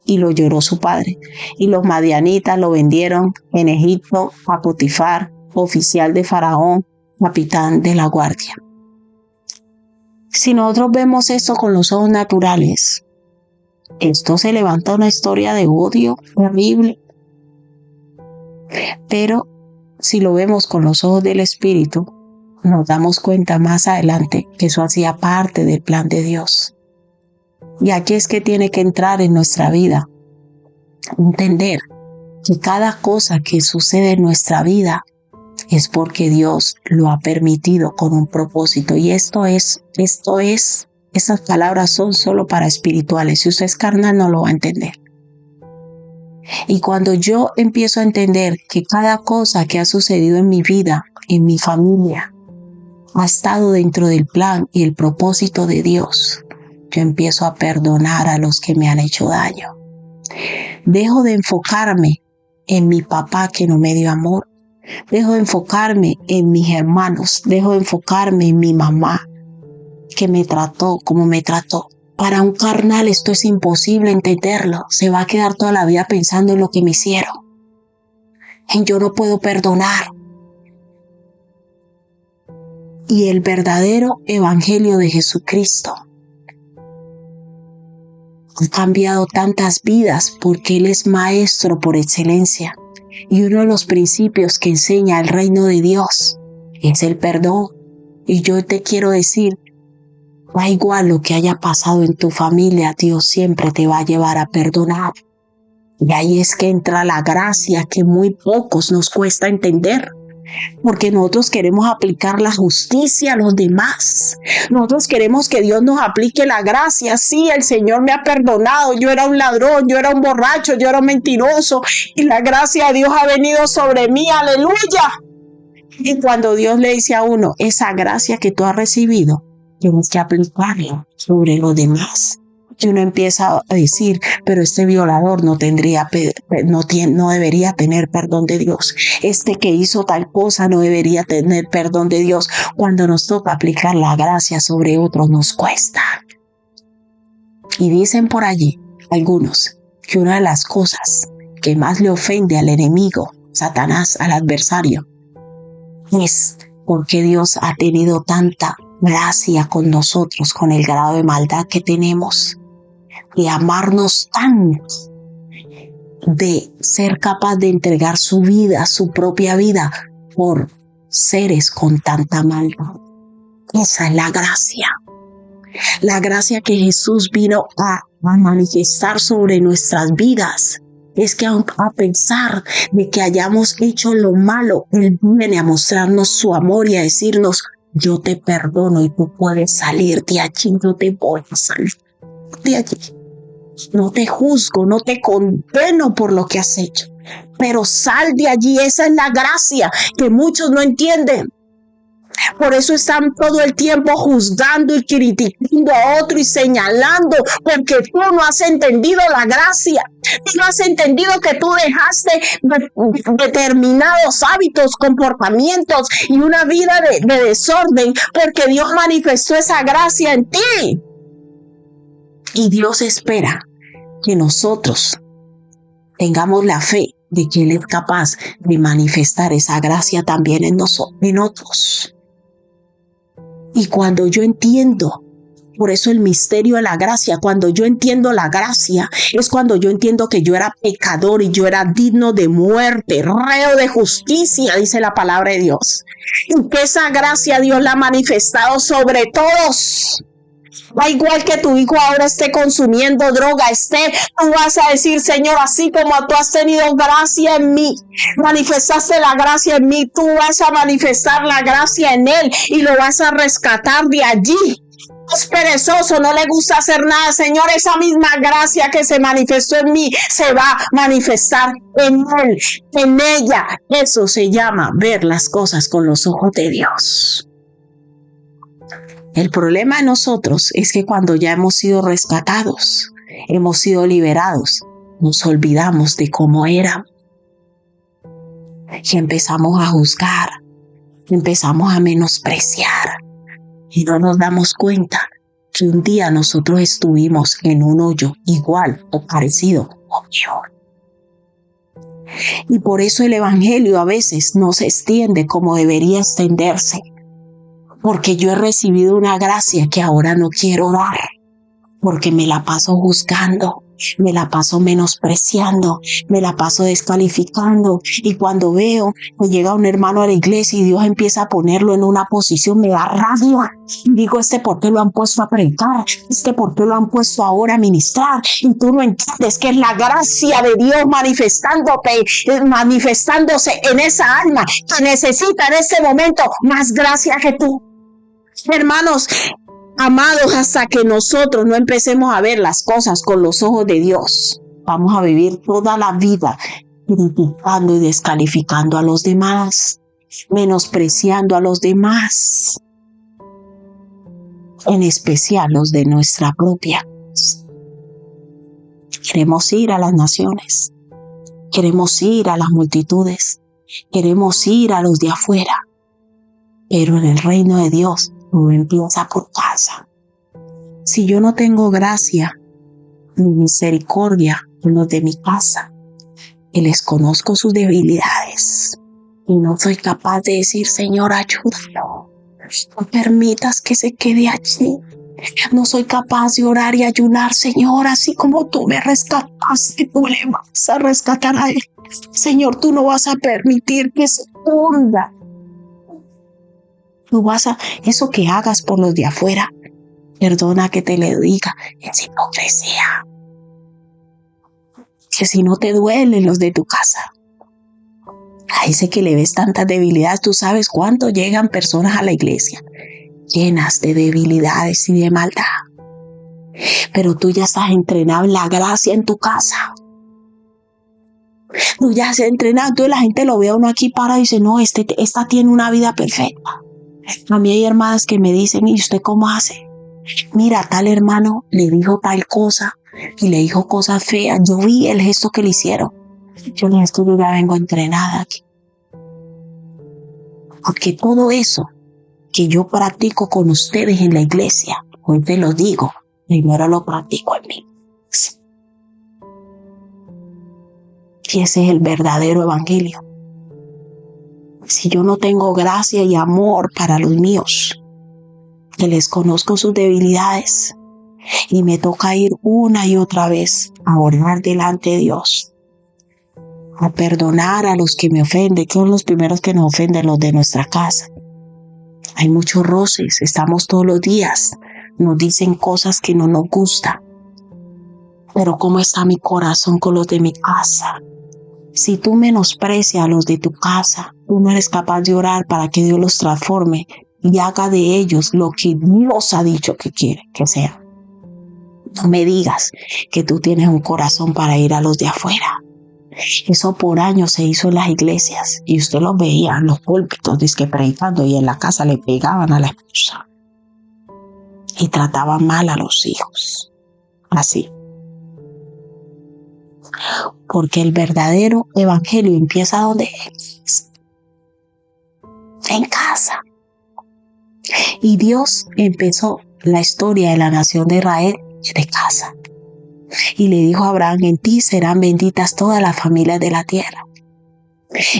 Y lo lloró su padre. Y los madianitas lo vendieron en Egipto a Potifar, oficial de Faraón, capitán de la guardia. Si nosotros vemos esto con los ojos naturales, esto se levanta una historia de odio terrible. Pero si lo vemos con los ojos del Espíritu, nos damos cuenta más adelante que eso hacía parte del plan de Dios. Y aquí es que tiene que entrar en nuestra vida, entender que cada cosa que sucede en nuestra vida es porque Dios lo ha permitido con un propósito. Y esas palabras son solo para espirituales. Si usted es carnal, no lo va a entender. Y cuando yo empiezo a entender que cada cosa que ha sucedido en mi vida, en mi familia, ha estado dentro del plan y el propósito de Dios, yo empiezo a perdonar a los que me han hecho daño. Dejo de enfocarme en mi papá que no me dio amor. Dejo de enfocarme en mis hermanos. Dejo de enfocarme en mi mamá que me trató como me trató. Para un carnal esto es imposible entenderlo. Se va a quedar toda la vida pensando en lo que me hicieron. En yo no puedo perdonar. Y el verdadero evangelio de Jesucristo ha cambiado tantas vidas porque Él es maestro por excelencia. Y uno de los principios que enseña el reino de Dios es el perdón. Y yo te quiero decir, da igual lo que haya pasado en tu familia, Dios siempre te va a llevar a perdonar. Y ahí es que entra la gracia que muy pocos nos cuesta entender. Porque nosotros queremos aplicar la justicia a los demás. Nosotros queremos que Dios nos aplique la gracia. Sí, el Señor me ha perdonado. Yo era un ladrón, yo era un borracho, yo era un mentiroso. Y la gracia de Dios ha venido sobre mí. ¡Aleluya! Y cuando Dios le dice a uno, esa gracia que tú has recibido, tienes que aplicarla sobre los demás. Y uno empieza a decir, pero este violador no debería tener perdón de Dios. Este que hizo tal cosa no debería tener perdón de Dios. Cuando nos toca aplicar la gracia sobre otros nos cuesta. Y dicen por allí algunos que una de las cosas que más le ofende al enemigo, Satanás, al adversario, es porque Dios ha tenido tanta gracia con nosotros, con el grado de maldad que tenemos, de amarnos tanto, de ser capaz de entregar su vida, su propia vida, por seres con tanta maldad. Esa es la gracia que Jesús vino a manifestar sobre nuestras vidas. Es que a pesar de que hayamos hecho lo malo, Él viene a mostrarnos su amor y a decirnos, yo te perdono y tú puedes salir de allí, yo te voy a salir de allí. No te juzgo, no te condeno por lo que has hecho, pero sal de allí. Esa es la gracia que muchos no entienden. Por eso están todo el tiempo juzgando y criticando a otro y señalando, porque tú no has entendido la gracia. Tú no has entendido que tú dejaste determinados hábitos, comportamientos y una vida de desorden, porque Dios manifestó esa gracia en ti. Y Dios espera que nosotros tengamos la fe de que Él es capaz de manifestar esa gracia también en otros. Y cuando yo entiendo, por eso el misterio de la gracia, cuando yo entiendo la gracia, es cuando yo entiendo que yo era pecador y yo era digno de muerte, reo de justicia, dice la palabra de Dios. Y que esa gracia Dios la ha manifestado sobre todos. Da igual que tu hijo ahora esté consumiendo droga, tú vas a decir, Señor, así como tú has tenido gracia en mí, manifestaste la gracia en mí, tú vas a manifestar la gracia en él y lo vas a rescatar de allí. Es perezoso, no le gusta hacer nada. Señor, esa misma gracia que se manifestó en mí se va a manifestar en él, en ella. Eso se llama ver las cosas con los ojos de Dios. El problema de nosotros es que cuando ya hemos sido rescatados, hemos sido liberados, nos olvidamos de cómo éramos y empezamos a juzgar, empezamos a menospreciar y no nos damos cuenta que un día nosotros estuvimos en un hoyo igual o parecido o peor. Y por eso el evangelio a veces no se extiende como debería extenderse. Porque yo he recibido una gracia que ahora no quiero dar, porque me la paso juzgando, me la paso menospreciando, me la paso descalificando. Y cuando veo que llega un hermano a la iglesia y Dios empieza a ponerlo en una posición, me da rabia. Y digo, ¿por qué lo han puesto a predicar? ¿Por qué lo han puesto ahora a ministrar? Y tú no entiendes que es la gracia de Dios manifestándose en esa alma que necesita en este momento más gracia que tú. Hermanos, amados, hasta que nosotros no empecemos a ver las cosas con los ojos de Dios, vamos a vivir toda la vida criticando y descalificando a los demás, menospreciando a los demás, en especial los de nuestra propia. Queremos ir a las naciones, queremos ir a las multitudes, queremos ir a los de afuera, pero en el reino de Dios todo empieza por casa. Si yo no tengo gracia ni misericordia con los de mi casa, que les conozco sus debilidades y no soy capaz de decir, Señor, ayúdalo, no permitas que se quede allí. No soy capaz de orar y ayunar, Señor, así como tú me rescataste, tú le vas a rescatar a él. Señor, tú no vas a permitir que se hunda. Tú vas a, eso que hagas por los de afuera, perdona que te le diga, es hipocresía. Que si no te duelen los de tu casa, a ese que le ves tantas debilidades, tú sabes cuánto llegan personas a la iglesia llenas de debilidades y de maldad. Pero tú ya estás entrenado en la gracia en tu casa. Tú ya estás entrenado, entonces la gente lo ve a uno aquí para y dice, no, esta tiene una vida perfecta. A mí hay hermanas que me dicen, ¿y usted cómo hace? Mira, tal hermano le dijo tal cosa y le dijo cosas feas. Yo vi el gesto que le hicieron. Yo le dije, yo ya vengo entrenada aquí. Porque todo eso que yo practico con ustedes en la iglesia, hoy te lo digo, primero lo practico en mí. Y ese es el verdadero evangelio. Si yo no tengo gracia y amor para los míos, que les conozco sus debilidades y me toca ir una y otra vez a orar delante de Dios, a perdonar a los que me ofenden, que son los primeros que nos ofenden, los de nuestra casa. Hay muchos roces, estamos todos los días, nos dicen cosas que no nos gustan. Pero ¿cómo está mi corazón con los de mi casa? Si tú menosprecias a los de tu casa, tú no eres capaz de orar para que Dios los transforme y haga de ellos lo que Dios ha dicho que quiere que sea. No me digas que tú tienes un corazón para ir a los de afuera. Eso por años se hizo en las iglesias y usted los veía en los púlpitos, dizque predicando, y en la casa le pegaban a la esposa y trataban mal a los hijos. Así. Porque el verdadero evangelio empieza donde es, en casa. Y Dios empezó la historia de la nación de Israel de casa. Y le dijo a Abraham, en ti serán benditas todas las familias de la tierra.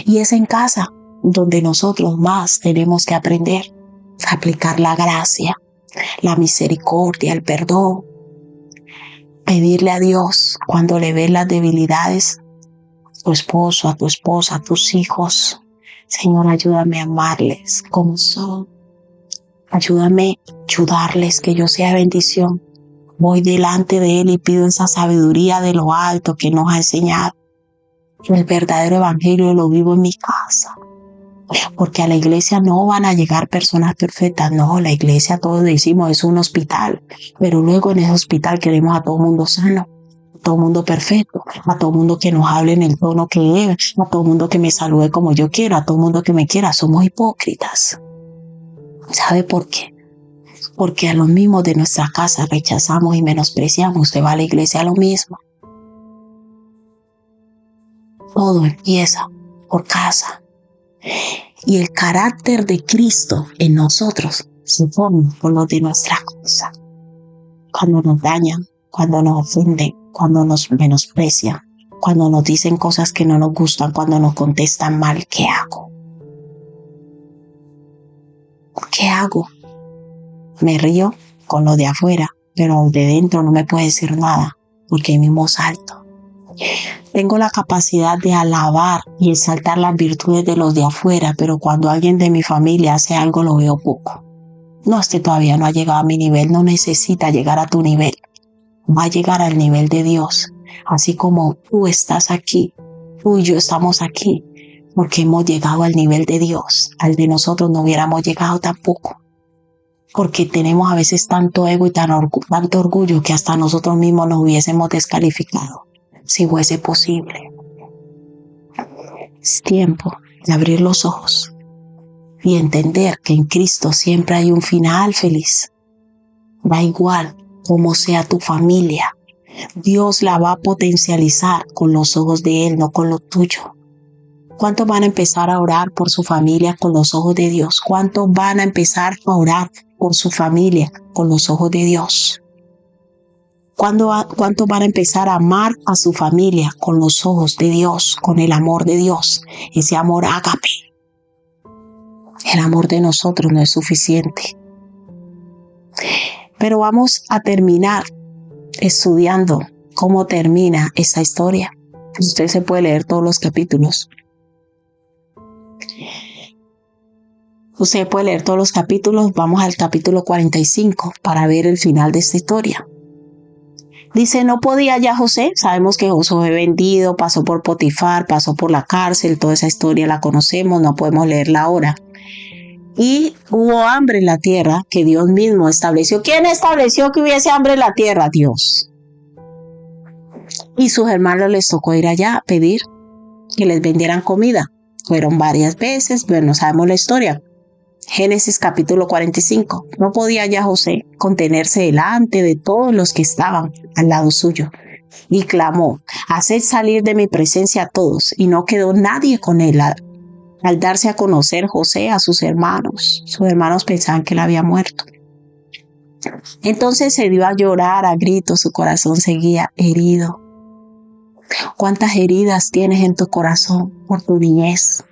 Y es en casa donde nosotros más tenemos que aprender a aplicar la gracia, la misericordia, el perdón. Pedirle a Dios cuando le ves las debilidades a tu esposo, a tu esposa, a tus hijos. Señor, ayúdame a amarles como son. Ayúdame a ayudarles, que yo sea bendición. Voy delante de Él y pido esa sabiduría de lo alto que nos ha enseñado. El verdadero evangelio lo vivo en mi casa. Porque a la iglesia no van a llegar personas perfectas. No, la iglesia, todos decimos, es un hospital. Pero luego en ese hospital queremos a todo mundo sano, a todo mundo perfecto, a todo mundo que nos hable en el tono que es, a todo mundo que me salude como yo quiero, a todo mundo que me quiera. Somos hipócritas. ¿Sabe por qué? Porque a los mismos de nuestra casa rechazamos y menospreciamos. Usted va a la iglesia lo mismo. Todo empieza por casa. Y el carácter de Cristo en nosotros se forma por lo de nuestra casa. Cuando nos dañan, cuando nos ofenden, cuando nos menosprecian, cuando nos dicen cosas que no nos gustan, cuando nos contestan mal, ¿qué hago? ¿Qué hago? Me río con lo de afuera, pero de dentro no me puede decir nada, porque mismo salto. Tengo la capacidad de alabar y exaltar las virtudes de los de afuera, pero cuando alguien de mi familia hace algo lo veo poco. No, todavía no ha llegado a mi nivel, no necesita llegar a tu nivel. Va a llegar al nivel de Dios, así como tú estás aquí, tú y yo estamos aquí, porque hemos llegado al nivel de Dios. Al de nosotros no hubiéramos llegado tampoco, porque tenemos a veces tanto ego y tanto orgullo que hasta nosotros mismos nos hubiésemos descalificado. Si fuese posible. Es tiempo de abrir los ojos y entender que en Cristo siempre hay un final feliz. Da igual cómo sea tu familia, Dios la va a potencializar con los ojos de Él, no con los tuyos. ¿Cuántos van a empezar a orar por su familia con los ojos de Dios? ¿Cuántos van a empezar a orar por su familia con los ojos de Dios? ¿Cuántos van a empezar a amar a su familia con los ojos de Dios, con el amor de Dios? Ese amor ágape. El amor de nosotros no es suficiente. Pero vamos a terminar estudiando cómo termina esta historia. Usted se puede leer todos los capítulos. Usted puede leer todos los capítulos. Vamos al capítulo 45 para ver el final de esta historia. Dice, no podía ya José. Sabemos que José fue vendido, pasó por Potifar, pasó por la cárcel. Toda esa historia la conocemos, no podemos leerla ahora. Y hubo hambre en la tierra que Dios mismo estableció. ¿Quién estableció que hubiese hambre en la tierra? Dios. Y sus hermanos les tocó ir allá a pedir que les vendieran comida. Fueron varias veces, pero no sabemos la historia. Génesis capítulo 45. No podía ya José contenerse delante de todos los que estaban al lado suyo. Y clamó, haced salir de mi presencia a todos. Y no quedó nadie con él. Al darse a conocer José a sus hermanos pensaban que él había muerto. Entonces se dio a llorar a gritos, su corazón seguía herido. ¿Cuántas heridas tienes en tu corazón por tu niñez?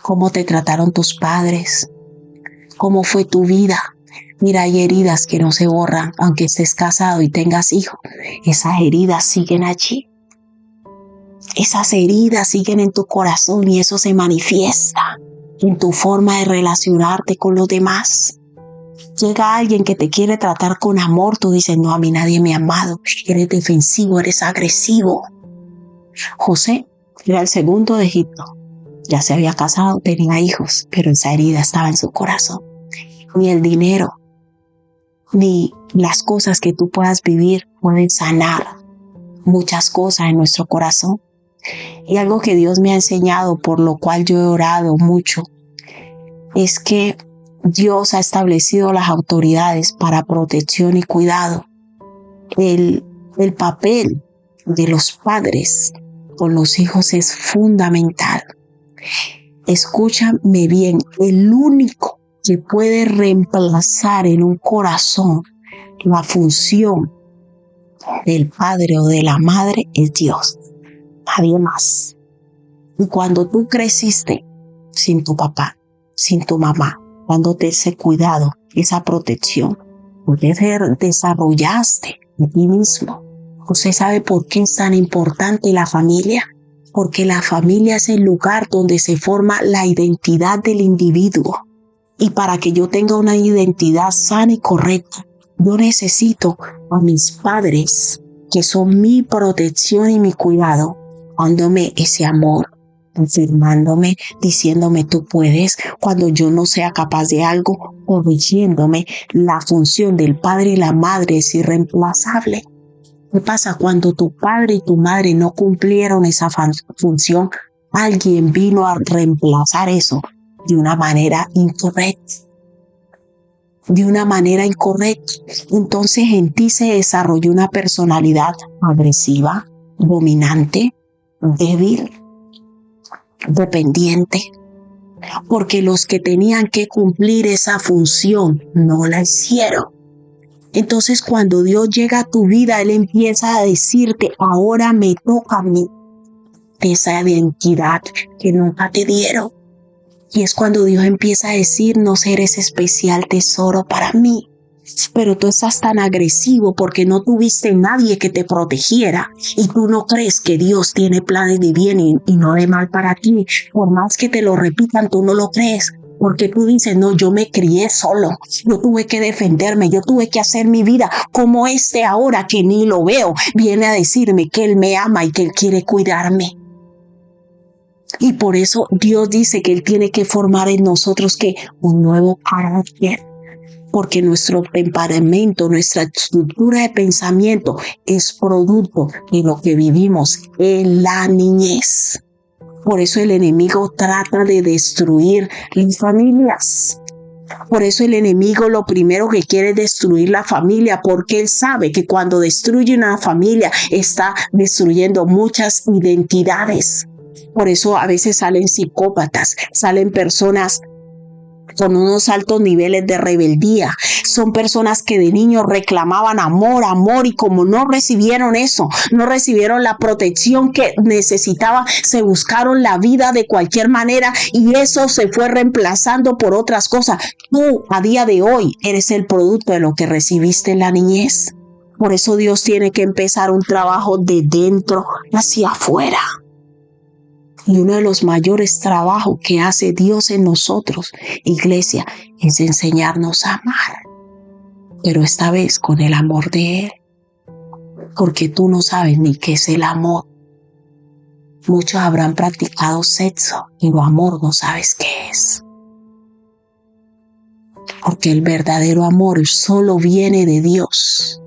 ¿Cómo te trataron tus padres? ¿Cómo fue tu vida? Mira, hay heridas que no se borran, aunque estés casado y tengas hijos. Esas heridas siguen allí. Esas heridas siguen en tu corazón y eso se manifiesta en tu forma de relacionarte con los demás. Llega alguien que te quiere tratar con amor, tú dices, no, a mí nadie me ha amado. Eres defensivo, eres agresivo. José era el segundo de Egipto. Ya se había casado, tenía hijos, pero esa herida estaba en su corazón. Ni el dinero, ni las cosas que tú puedas vivir pueden sanar muchas cosas en nuestro corazón. Y algo que Dios me ha enseñado, por lo cual yo he orado mucho, es que Dios ha establecido las autoridades para protección y cuidado. El papel de los padres con los hijos es fundamental. Escúchame bien, el único que puede reemplazar en un corazón la función del padre o de la madre es Dios. Nadie más. Y cuando tú creciste sin tu papá, sin tu mamá, dándote ese cuidado, esa protección, porque desarrollaste de ti mismo. ¿Usted sabe por qué es tan importante la familia? Porque la familia es el lugar donde se forma la identidad del individuo. Y para que yo tenga una identidad sana y correcta, yo necesito a mis padres, que son mi protección y mi cuidado, dándome ese amor, afirmándome, diciéndome tú puedes, cuando yo no sea capaz de algo, corrigiéndome. La función del padre y la madre es irreemplazable. ¿Qué pasa? Cuando tu padre y tu madre no cumplieron esa función, alguien vino a reemplazar eso de una manera incorrecta. Entonces en ti se desarrolló una personalidad agresiva, dominante, débil, dependiente, porque los que tenían que cumplir esa función no la hicieron. Entonces cuando Dios llega a tu vida, Él empieza a decirte, ahora me toca a mí esa identidad que nunca te dieron. Y es cuando Dios empieza a decirnos, eres especial tesoro para mí. Pero tú estás tan agresivo porque no tuviste nadie que te protegiera y tú no crees que Dios tiene planes de bien y no de mal para ti. Por más que te lo repitan, tú no lo crees. Porque tú dices, no, yo me crié solo, yo tuve que defenderme, yo tuve que hacer mi vida, como ahora que ni lo veo, viene a decirme que Él me ama y que Él quiere cuidarme. Y por eso Dios dice que Él tiene que formar en nosotros un nuevo carácter, porque nuestro temperamento, nuestra estructura de pensamiento es producto de lo que vivimos en la niñez. Por eso el enemigo trata de destruir las familias. Por eso el enemigo lo primero que quiere es destruir la familia, porque él sabe que cuando destruye una familia está destruyendo muchas identidades. Por eso a veces salen psicópatas, salen personas con unos altos niveles de rebeldía. Son personas que de niños reclamaban amor, y como no recibieron eso, no recibieron la protección que necesitaban, se buscaron la vida de cualquier manera y eso se fue reemplazando por otras cosas. Tú, a día de hoy, eres el producto de lo que recibiste en la niñez. Por eso Dios tiene que empezar un trabajo de dentro hacia afuera. Y uno de los mayores trabajos que hace Dios en nosotros, iglesia, es enseñarnos a amar. Pero esta vez con el amor de Él. Porque tú no sabes ni qué es el amor. Muchos habrán practicado sexo, pero amor no sabes qué es. Porque el verdadero amor solo viene de Dios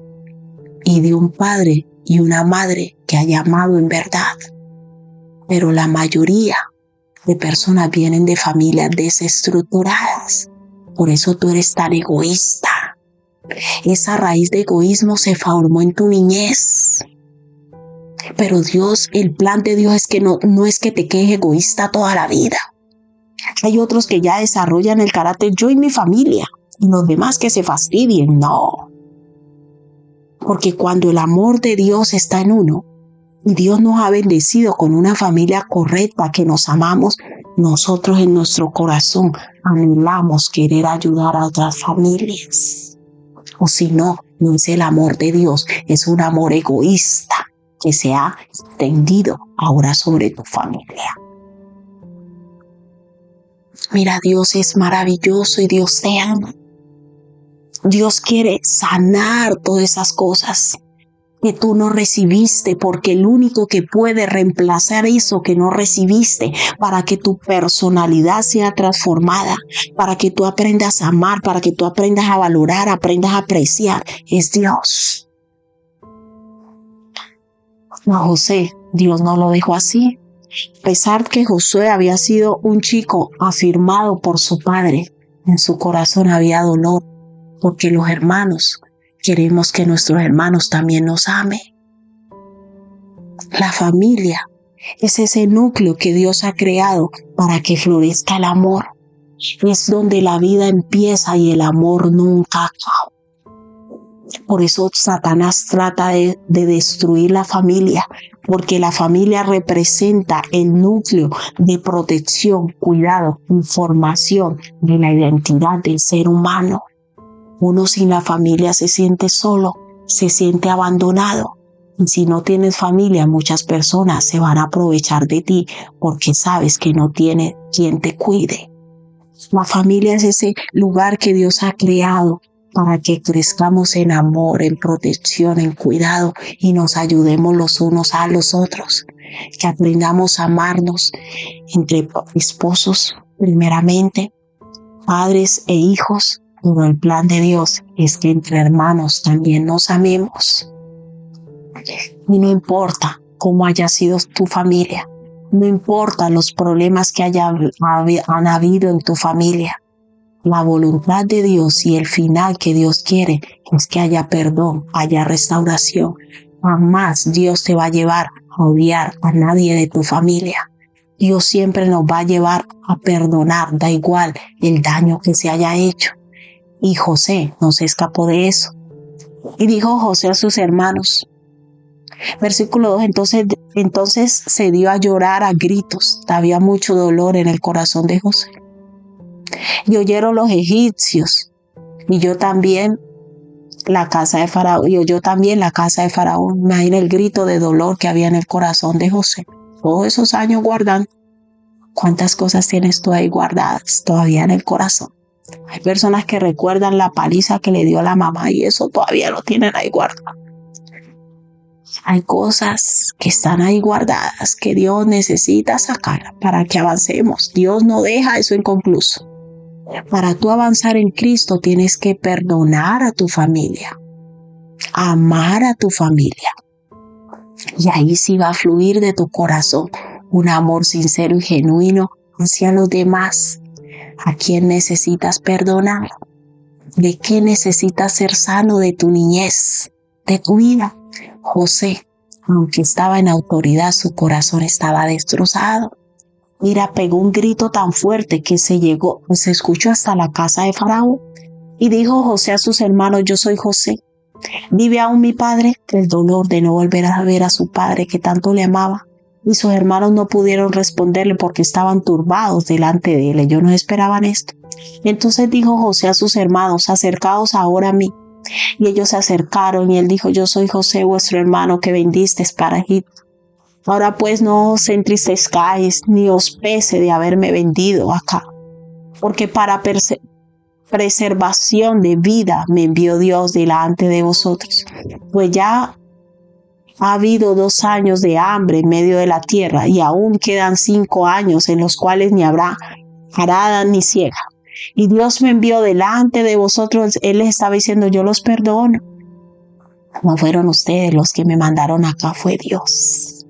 y de un padre y una madre que ha amado en verdad. Pero la mayoría de personas vienen de familias desestructuradas. Por eso tú eres tan egoísta. Esa raíz de egoísmo se formó en tu niñez. Pero Dios, el plan de Dios es que no es que te quedes egoísta toda la vida. Hay otros que ya desarrollan el carácter yo y mi familia. Y los demás que se fastidien. No. Porque cuando el amor de Dios está en uno, y Dios nos ha bendecido con una familia correcta que nos amamos, nosotros en nuestro corazón anhelamos querer ayudar a otras familias. O si no, no es el amor de Dios, es un amor egoísta que se ha extendido ahora sobre tu familia. Mira, Dios es maravilloso y Dios te ama. Dios quiere sanar todas esas cosas que tú no recibiste, porque el único que puede reemplazar eso que no recibiste para que tu personalidad sea transformada, para que tú aprendas a amar, para que tú aprendas a valorar, aprendas a apreciar, es Dios. A José, Dios no lo dejó así. A pesar que Josué había sido un chico afirmado por su padre, en su corazón había dolor, porque los hermanos queremos que nuestros hermanos también nos amen. La familia es ese núcleo que Dios ha creado para que florezca el amor. Es donde la vida empieza y el amor nunca acaba. Por eso Satanás trata de destruir la familia, porque la familia representa el núcleo de protección, cuidado, información de la identidad del ser humano. Uno sin la familia se siente solo, se siente abandonado. Y si no tienes familia, muchas personas se van a aprovechar de ti porque sabes que no tiene quien te cuide. La familia es ese lugar que Dios ha creado para que crezcamos en amor, en protección, en cuidado y nos ayudemos los unos a los otros. que aprendamos a amarnos entre esposos, primeramente, padres e hijos. Pero el plan de Dios es que entre hermanos también nos amemos. Y no importa cómo haya sido tu familia, no importa los problemas que han habido en tu familia. La voluntad de Dios y el final que Dios quiere es que haya perdón, haya restauración. Jamás Dios te va a llevar a odiar a nadie de tu familia. Dios siempre nos va a llevar a perdonar, da igual el daño que se haya hecho. Y José no se escapó de eso. Y dijo José a sus hermanos, versículo 2, entonces se dio a llorar a gritos. Había mucho dolor en el corazón de José. Y oyeron los egipcios, y yo también la casa de Faraón, y oyó también la casa de Faraón. Imagina el grito de dolor que había en el corazón de José. Todos esos años guardando. ¿Cuántas cosas tienes tú ahí guardadas todavía en el corazón? Hay personas que recuerdan la paliza que le dio la mamá y eso todavía lo tienen ahí guardado. Hay cosas que están ahí guardadas que Dios necesita sacar para que avancemos. Dios no deja eso inconcluso. Para tú avanzar en Cristo tienes que perdonar a tu familia, amar a tu familia. Y ahí sí va a fluir de tu corazón un amor sincero y genuino hacia los demás. ¿A quién necesitas perdonar? ¿De qué necesitas ser sano de tu niñez, de tu vida? José, aunque estaba en autoridad, su corazón estaba destrozado. Mira, pegó un grito tan fuerte que se escuchó hasta la casa de Faraón. Y dijo José a sus hermanos, yo soy José. ¿Vive aún mi padre? El dolor de no volver a ver a su padre que tanto le amaba. Y sus hermanos no pudieron responderle porque estaban turbados delante de él. Ellos no esperaban esto. Entonces dijo José a sus hermanos, acercaos ahora a mí. Y ellos se acercaron y él dijo, yo soy José, vuestro hermano, que vendisteis para Egipto. Ahora pues no os entristezcáis ni os pese de haberme vendido acá, porque para preservación de vida me envió Dios delante de vosotros. Pues ya ha habido 2 años de hambre en medio de la tierra y aún quedan 5 años en los cuales ni habrá arada ni siega. Y Dios me envió delante de vosotros. Él les estaba diciendo, yo los perdono. No fueron ustedes los que me mandaron acá, fue Dios.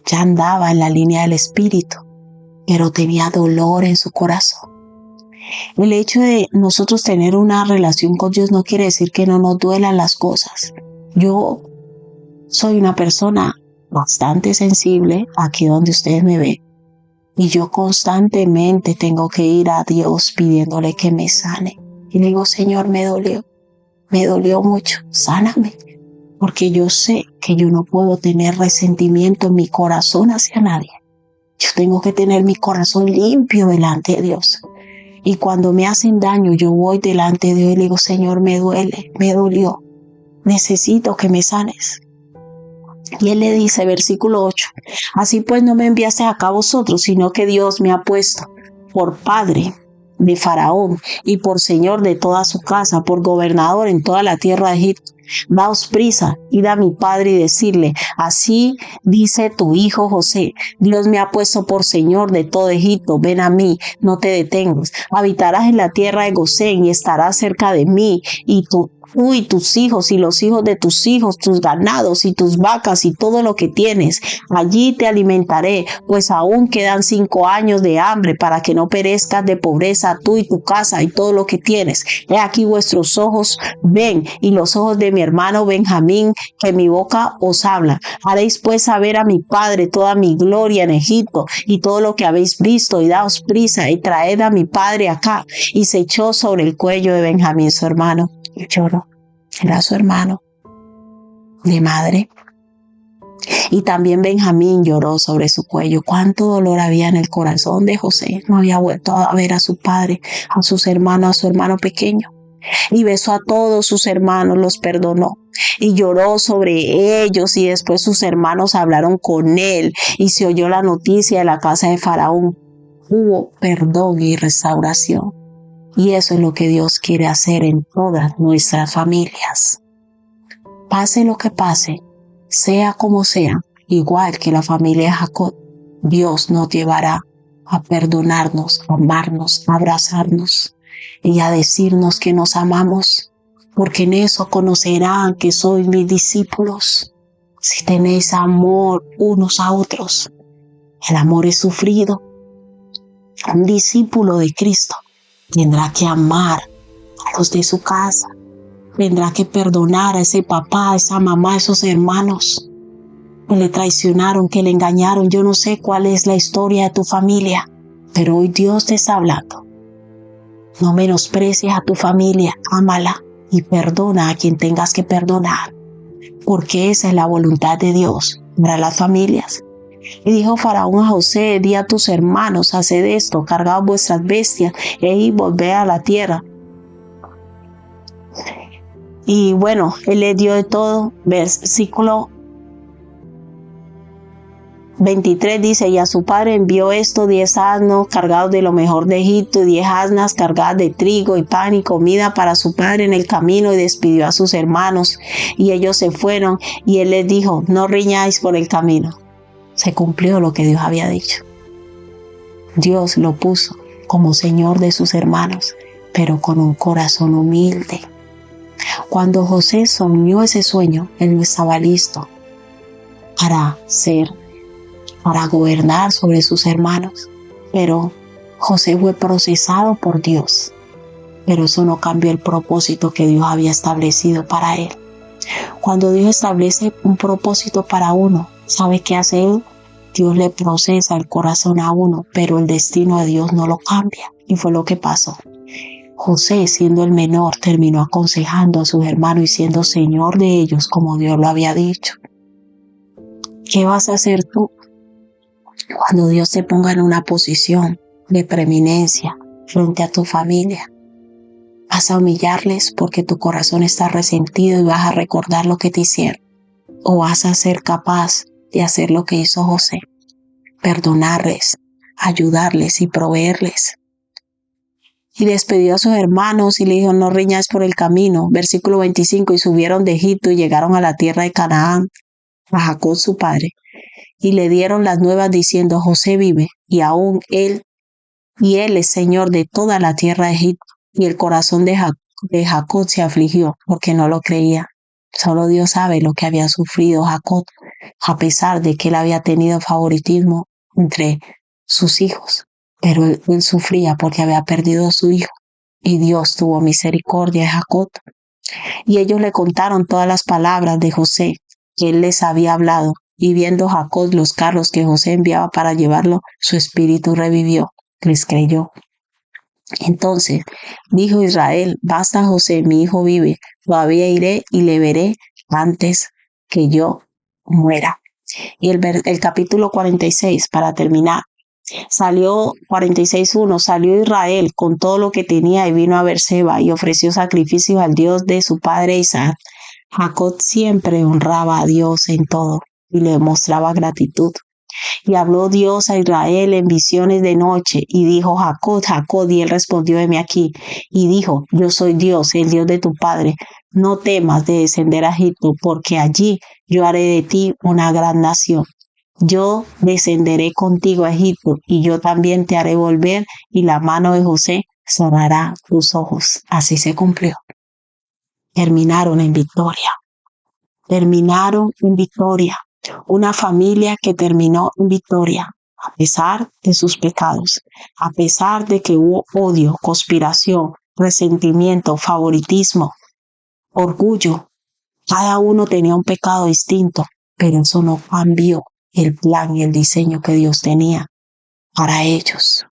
Ya andaba en la línea del Espíritu, pero tenía dolor en su corazón. El hecho de nosotros tener una relación con Dios no quiere decir que no nos duelan las cosas. Yo soy una persona bastante sensible, aquí donde ustedes me ven, y yo constantemente tengo que ir a Dios pidiéndole que me sane. Y le digo, Señor, me dolió mucho, sáname. Porque yo sé que yo no puedo tener resentimiento en mi corazón hacia nadie. Yo tengo que tener mi corazón limpio delante de Dios. Y cuando me hacen daño, yo voy delante de Dios y le digo, Señor, me duele, me dolió. Necesito que me sanes. Y él le dice, versículo 8, así pues no me enviaste acá a vosotros, sino que Dios me ha puesto por padre de Faraón y por señor de toda su casa, por gobernador en toda la tierra de Egipto. Daos prisa, id a mi padre y decirle, así dice tu hijo José, Dios me ha puesto por señor de todo Egipto, ven a mí, no te detengas, habitarás en la tierra de Gosén y estarás cerca de mí, y tú y tus hijos y los hijos de tus hijos, tus ganados y tus vacas y todo lo que tienes. Allí te alimentaré, pues aún quedan 5 años de hambre para que no perezcas de pobreza tú y tu casa y todo lo que tienes. He aquí vuestros ojos ven y los ojos de mi hermano Benjamín, que mi boca os habla. Haréis pues saber a mi padre toda mi gloria en Egipto y todo lo que habéis visto, y daos prisa y traed a mi padre acá. Y se echó sobre el cuello de Benjamín su hermano. Y lloró. Era su hermano de madre. Y también Benjamín lloró sobre su cuello. Cuánto dolor había en el corazón de José. No había vuelto a ver a su padre, a sus hermanos, a su hermano pequeño. Y besó a todos sus hermanos, los perdonó. Y lloró sobre ellos, y después sus hermanos hablaron con él. Y se oyó la noticia de la casa de Faraón. Hubo perdón y restauración. Y eso es lo que Dios quiere hacer en todas nuestras familias. Pase lo que pase, sea como sea, igual que la familia de Jacob, Dios nos llevará a perdonarnos, a amarnos, a abrazarnos y a decirnos que nos amamos, porque en eso conocerán que sois mis discípulos, si tenéis amor unos a otros. El amor es sufrido. Un discípulo de Cristo tendrá que amar a los de su casa, tendrá que perdonar a ese papá, a esa mamá, a esos hermanos que le traicionaron, que le engañaron. Yo no sé cuál es la historia de tu familia, pero hoy Dios te está hablando. No menosprecies a tu familia, ámala y perdona a quien tengas que perdonar, porque esa es la voluntad de Dios para las familias. Y dijo Faraón a José: di a tus hermanos, haced esto, cargad vuestras bestias y volved a la tierra. Y bueno, él le dio de todo. Versículo 23 dice: y a su padre envió esto 10 asnos cargados de lo mejor de Egipto, y 10 asnas cargadas de trigo y pan y comida para su padre en el camino, y despidió a sus hermanos, y ellos se fueron, y él les dijo: no riñáis por el camino. Se cumplió lo que Dios había dicho. Dios lo puso como Señor de sus hermanos, pero con un corazón humilde. Cuando José soñó ese sueño, él no estaba listo para gobernar sobre sus hermanos, pero José fue procesado por Dios, pero eso no cambió el propósito que Dios había establecido para él. Cuando Dios establece un propósito para uno, ¿sabe qué hace él? Dios le procesa el corazón a uno, pero el destino de Dios no lo cambia, y fue lo que pasó. José, siendo el menor, terminó aconsejando a sus hermanos y siendo señor de ellos como Dios lo había dicho. ¿Qué vas a hacer tú cuando Dios te ponga en una posición de preeminencia frente a tu familia? ¿Vas a humillarles porque tu corazón está resentido y vas a recordar lo que te hicieron? ¿O vas a ser capaz de hacer lo que hizo José? Perdonarles, ayudarles y proveerles. Y despidió a sus hermanos y le dijo: no riñáis por el camino. Versículo 25, y subieron de Egipto y llegaron a la tierra de Canaán, a Jacob su padre, y le dieron las nuevas diciendo: José vive, y aún él es señor de toda la tierra de Egipto. Y el corazón de Jacob se afligió porque no lo creía. Solo Dios sabe lo que había sufrido Jacob, a pesar de que él había tenido favoritismo entre sus hijos. Pero él sufría porque había perdido a su hijo, y Dios tuvo misericordia de Jacob. Y ellos le contaron todas las palabras de José que él les había hablado, y viendo Jacob los carros que José enviaba para llevarlo, su espíritu revivió, les creyó. Entonces dijo Israel: basta, José, mi hijo vive, todavía iré y le veré antes que yo muera. Y el capítulo 46, para terminar. Salió 46:1, salió Israel con todo lo que tenía y vino a Beerseba y ofreció sacrificios al Dios de su padre Isaac. Jacob siempre honraba a Dios en todo y le mostraba gratitud. Y habló Dios a Israel en visiones de noche y dijo: Jacob, Jacob, y él respondió: heme aquí. Y dijo: yo soy Dios, el Dios de tu padre. No temas de descender a Egipto, porque allí yo haré de ti una gran nación. Yo descenderé contigo a Egipto, y yo también te haré volver, y la mano de José cerrará tus ojos. Así se cumplió. Terminaron en victoria. Terminaron en victoria. Una familia que terminó en victoria, a pesar de sus pecados, a pesar de que hubo odio, conspiración, resentimiento, favoritismo, orgullo. Cada uno tenía un pecado distinto, pero eso no cambió el plan y el diseño que Dios tenía para ellos.